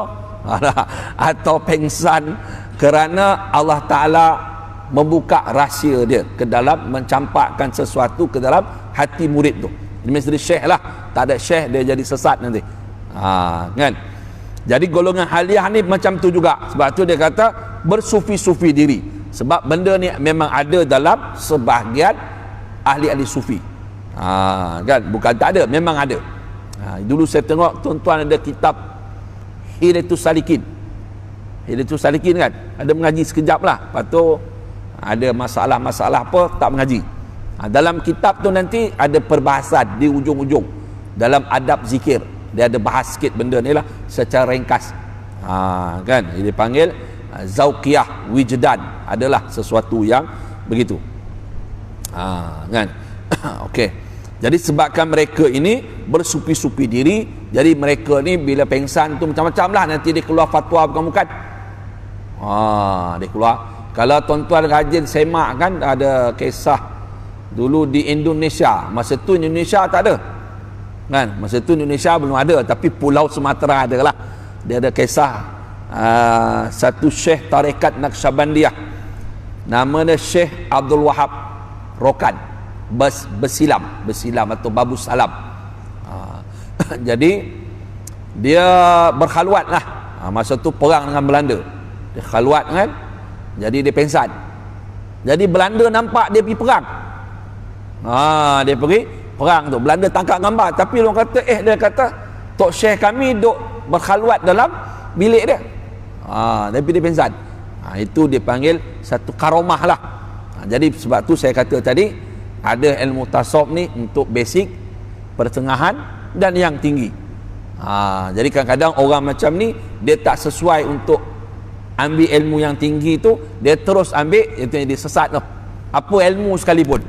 atau pengsan kerana Allah Ta'ala membuka rahsia dia ke dalam, mencampakkan sesuatu ke dalam hati murid tu. Dia mesti syekh lah, tak ada syekh dia jadi sesat nanti. Kan? Jadi golongan haliah ni macam tu juga. Sebab tu dia kata bersufi-sufi diri. Sebab benda ni memang ada dalam sebahagian ahli-ahli sufi. Kan? Bukan tak ada, memang ada. Dulu saya tengok tuan-tuan ada kitab Hidayatus Salikin. Hidayatus Salikin kan, ada mengaji sekejap lah, lepas tu ada masalah-masalah apa tak mengaji. Dalam kitab tu nanti ada perbahasan di ujung-ujung dalam adab zikir, dia ada bahas sikit benda ni lah secara ringkas. Kan, dia panggil Zauqiyah Wijdan, adalah sesuatu yang begitu. Kan. Okey. Jadi sebabkan mereka ini bersupi-supi diri, jadi mereka ni bila pengsan tu macam-macam lah, nanti dia keluar fatwa bukan-bukan. Dia keluar. Kalau tuan-tuan rajin semak kan, ada kisah dulu di Indonesia, masa tu Indonesia tak ada kan, masa tu Indonesia belum ada, tapi Pulau Sumatera ada lah. Dia ada kisah satu syekh tarekat Naqsyabandiyah, nama dia Syekh Abdul Wahab Rokan Besilam atau Babu Salam. Jadi dia berkhalwat lah, masa tu perang dengan Belanda, dia khalwat kan, jadi dia pengsan. Jadi Belanda nampak dia pergi perang, dia pergi perang tu, Belanda tangkap gambar, tapi orang kata dia kata Tok Syekh kami duk berkhalwat dalam bilik dia, tapi dia pengsan. Itu dia panggil satu karomah lah. Jadi sebab tu saya kata tadi, ada ilmu tasawuf ni untuk basic, pertengahan dan yang tinggi. Jadi kadang-kadang orang macam ni dia tak sesuai untuk ambil ilmu yang tinggi tu, dia terus ambil itu yang dia sesat tu. Apa ilmu sekalipun,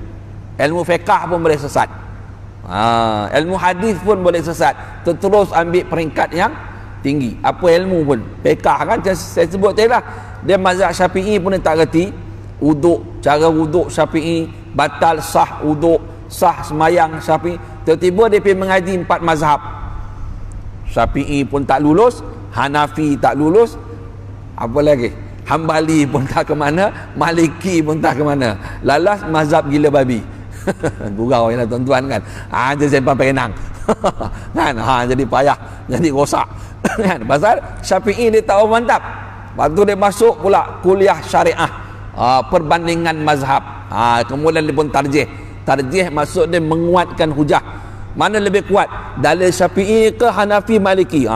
ilmu fiqh pun boleh sesat, ilmu hadis pun boleh sesat, terus ambil peringkat yang tinggi. Apa ilmu pun, fiqh kan saya sebut tadi lah, dia mazhab Syafi'i pun dia tak reti wuduk, cara wuduk Syafi'i, batal sah wuduk, sah semayang Syafi'i. Tiba-tiba dia pergi mengaji 4 mazhab, Syafi'i pun tak lulus, Hanafi tak lulus, apa lagi, Hambali pun tak ke mana, Maliki pun tak ke mana, lalas mazhab gila babi. Gurau je lah tuan-tuan kan, dia simpan pengenang. Kan, jadi payah, jadi rosak. Kan, pasal Syafi'i dia tak mantap. Lepas tu dia masuk pula kuliah syariah, perbandingan mazhab. Kemudian dia pun tarjih maksud dia menguatkan hujah, mana lebih kuat, dalil Syafi'i ke Hanafi Maliki.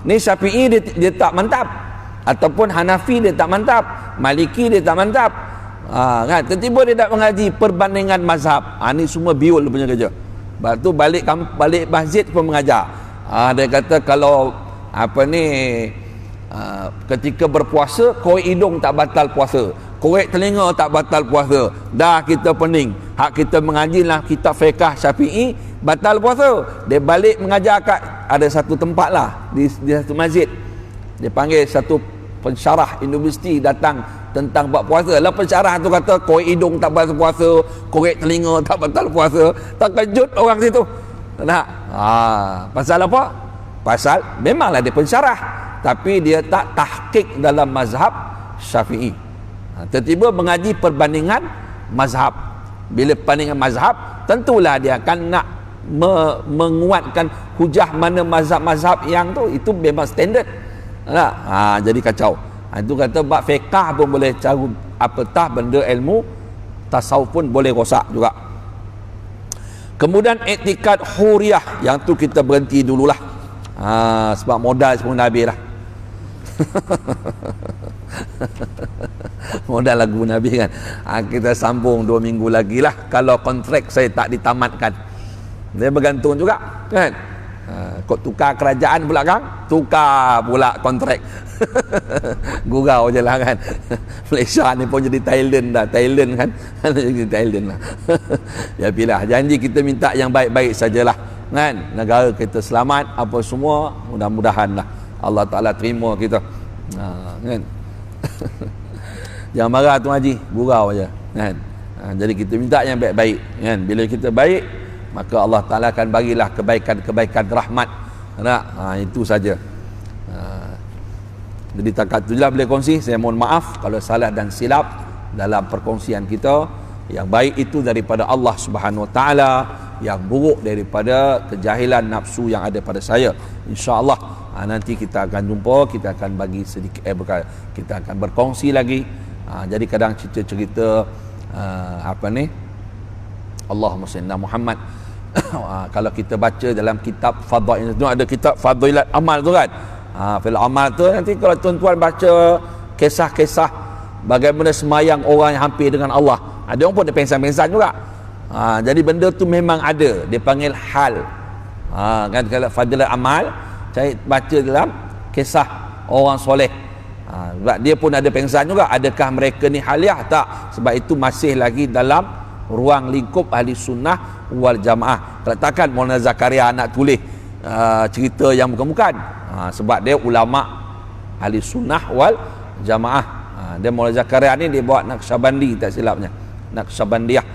Ni Syafi'i dia tak mantap, ataupun Hanafi dia tak mantap, Maliki dia tak mantap. Kan, tiba-tiba dia tak mengaji perbandingan mazhab. Ni semua biul punya kerja. Lepas tu balik masjid pun mengajar. Dia kata kalau ketika berpuasa, korek hidung tak batal puasa, korek telinga tak batal puasa, dah kita pening, hak kita mengaji lah kitab fiqh Syafi'i, batal puasa. Dia balik mengajar kat, ada satu tempat lah di satu masjid, dia panggil satu pensyarah universiti datang tentang buat puasa lah. Pensyarah tu kata korek hidung tak batal puasa, korek telinga tak batal puasa. Tak kejut orang situ. Tak? Pasal apa? Pasal memanglah dia pensyarah, tapi dia tak tahqiq dalam mazhab Syafi'i. Tiba-tiba mengaji perbandingan mazhab. Bila perbandingan mazhab, tentulah dia akan nak menguatkan hujah mana mazhab-mazhab yang tu, itu memang standard. Tak? Jadi kacau. Itu kata bab fiqah pun boleh cari apatah benda ilmu tasawuf pun boleh rosak juga. Kemudian iktikad huriyah, yang tu kita berhenti dululah. Sebab modal sepuluh Nabi lah. Modal lagu Nabi kan. Kita sambung 2 minggu lagi lah, kalau kontrak saya tak ditamatkan. Dia bergantung juga kan. Kok tukar kerajaan pula kan, tukar pula kontrak. Gurau je lah kan. Malaysia ni pun jadi Thailand dah. Thailand kan. Jadi Thailand lah. Ya pilih janji kita minta yang baik-baik sajalah kan. Negara kita selamat, apa semua mudah-mudahan lah Allah Ta'ala terima kita. Kan. Jangan marah tu Haji, gurau aja kan. Jadi kita minta yang baik-baik kan. Bila kita baik, maka Allah Ta'ala akan bagilah kebaikan-kebaikan rahmat. Itu saja. Jadi takat itulah boleh kongsi. Saya mohon maaf kalau salah dan silap dalam perkongsian kita. Yang baik itu daripada Allah Subhanahu Wa Ta'ala, yang buruk daripada kejahilan nafsu yang ada pada saya. InsyaAllah nanti kita akan jumpa, kita akan bagi sedikit kita akan berkongsi lagi. Jadi kadang cerita-cerita apa ni, Allahumma salli ala Muhammad. Kalau kita baca dalam kitab Fadail itu, ada kitab Fadailat Amal tu kan. Fil amal tu nanti kalau tuan-tuan baca kisah-kisah bagaimana semayang orang yang hampir dengan Allah, ada orang pun dia pengsan-pengsan juga. Jadi benda tu memang ada, dia panggil hal. Kan kalau Fadilat Amal saya baca dalam kisah orang soleh, sebab dia pun ada pengsan juga. Adakah mereka ni haliah? Tak. Sebab itu masih lagi dalam ruang lingkup ahli sunnah wal jamaah. Kalau takkan Maulana Zakaria nak tulis cerita yang bukan-bukan. Sebab dia ulama ahli sunnah wal jamaah. Dia Maulana Zakaria ni dia buat Naqsyabandi tak silapnya, Naqsyabandiyah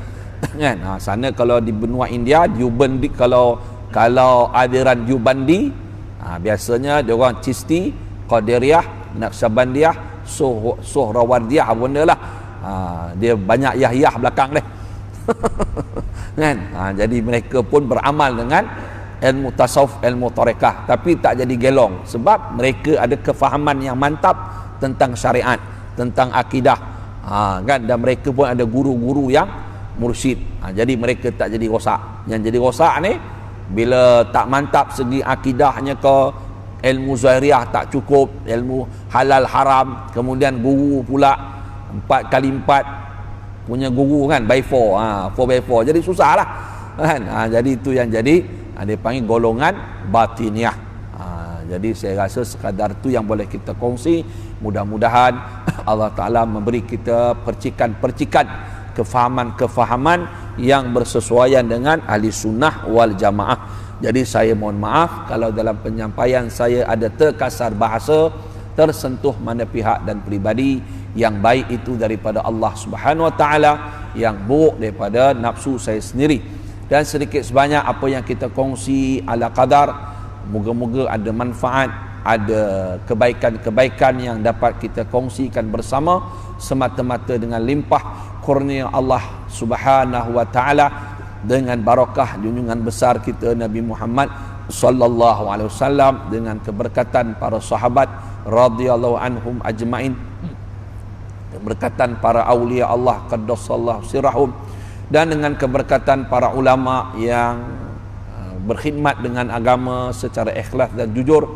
kan. Sana kalau di benua India, Deobandi, kalau aliran Deobandi, biasanya dia orang Chisti, Qadiriyah, Naqsyabandiyah, Sohrawardiyah, benda lah. Dia banyak yah-yah belakang dia. Kan. Jadi mereka pun beramal dengan ilmu tasawuf, ilmu tarekah, tapi tak jadi gelong, sebab mereka ada kefahaman yang mantap tentang syariat, tentang akidah. Kan, dan mereka pun ada guru-guru yang mursyid. Jadi mereka tak jadi rosak. Yang jadi rosak ni bila tak mantap segi akidahnya, ke ilmu zahiriah tak cukup, ilmu halal haram, kemudian guru pula 4x4 punya guru kan, by 4 4x4, jadi susah lah kan. Jadi itu yang jadi dia panggil golongan batiniah. Jadi saya rasa sekadar tu yang boleh kita kongsi. Mudah-mudahan Allah Ta'ala memberi kita percikan-percikan kefahaman-kefahaman yang bersesuaian dengan ahli sunnah wal jamaah. Jadi saya mohon maaf kalau dalam penyampaian saya ada terkasar bahasa, tersentuh mana pihak dan pribadi. Yang baik itu daripada Allah Subhanahu Wa Ta'ala, yang buruk daripada nafsu saya sendiri. Dan sedikit sebanyak apa yang kita kongsi ala qadar, moga-moga ada manfaat, ada kebaikan-kebaikan yang dapat kita kongsikan bersama, semata-mata dengan limpah kurnia Allah Subhanahu Wa Ta'ala, dengan barakah junjungan besar kita Nabi Muhammad sallallahu alaihi wasallam, dengan keberkatan para sahabat radhiyallahu anhum ajmain, keberkatan para aulia Allah qaddasallahu sirrahum, dan dengan keberkatan para ulama yang berkhidmat dengan agama secara ikhlas dan jujur.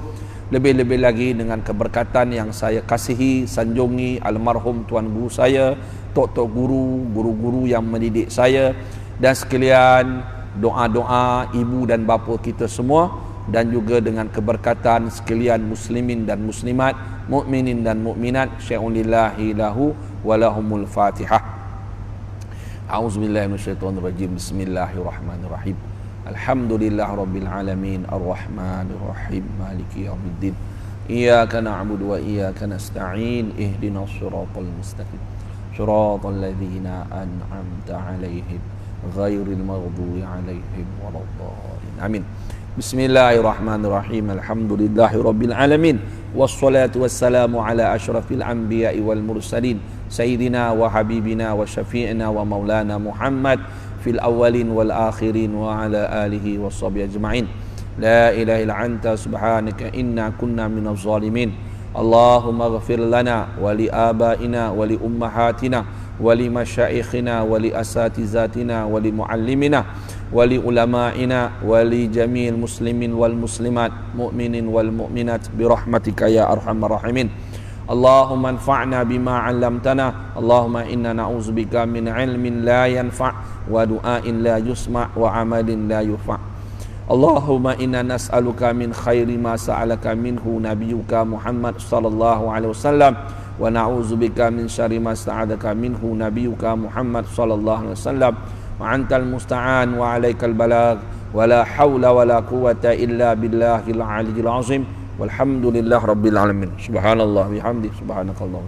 Lebih-lebih lagi dengan keberkatan yang saya kasihi, sanjungi almarhum tuan guru saya, tok-tok guru, guru-guru yang mendidik saya, dan sekalian doa-doa ibu dan bapa kita semua, dan juga dengan keberkatan sekalian muslimin dan muslimat, mukminin dan mukminat. Syai'unillahi lahu walahumul Fatihah. A'udzubillahi minasyaitonirrajim. Bismillahirrahmanirrahim. Alhamdulillahirabbil alamin, arrahmanirrahim, maliki yaumiddin. Iyyaka na'budu wa iyyaka nasta'in. Ihdinas siratal mustaqim. Shiratal ladzina an'amta 'alaihim ghairil maghdubi 'alaihim waladdallin. Amin. Bismillahirrahmanirrahim. Alhamdulillahirabbil alamin. Wassalatu wassalamu ala asyrafil anbiya'i wal mursalin sayyidina wa habibina wa syafi'ina wa maulana Muhammad fil awwalin wal akhirin wa ala alihi washabihi ajma'in. La ilaha illa anta subhanaka inna kunna minaz zalimin. Allahumma ighfir lana wa li abaina wa li ummahatina wa li masyaikhina wa li asatizatina wa li muallimina wa li ulama'ina wa li jami'il muslimin wal muslimat mu'minin wal mu'minat bi rahmatika ya arhamar rahimin. Allahumma anfa'na bima 'allamtana. Allahumma inna na'udzubika min 'ilmin la yanfa' wa du'ain la yusma' wa 'amalin la yufa'. Allahumma inna nas'aluka min khairi ma sa'alaka minhu nabiyyuka Muhammad sallallahu alaihi wasallam wa na'udzubika min syarri ma sta'adaka minhu nabiyyuka Muhammad sallallahu alaihi wasallam wa antal musta'an wa 'alaikal balagh wa la haula wa la quwwata illa billahil aliyyil azim walhamdulillahi rabbil alamin. Subhanallah bihamdi subhanakallah.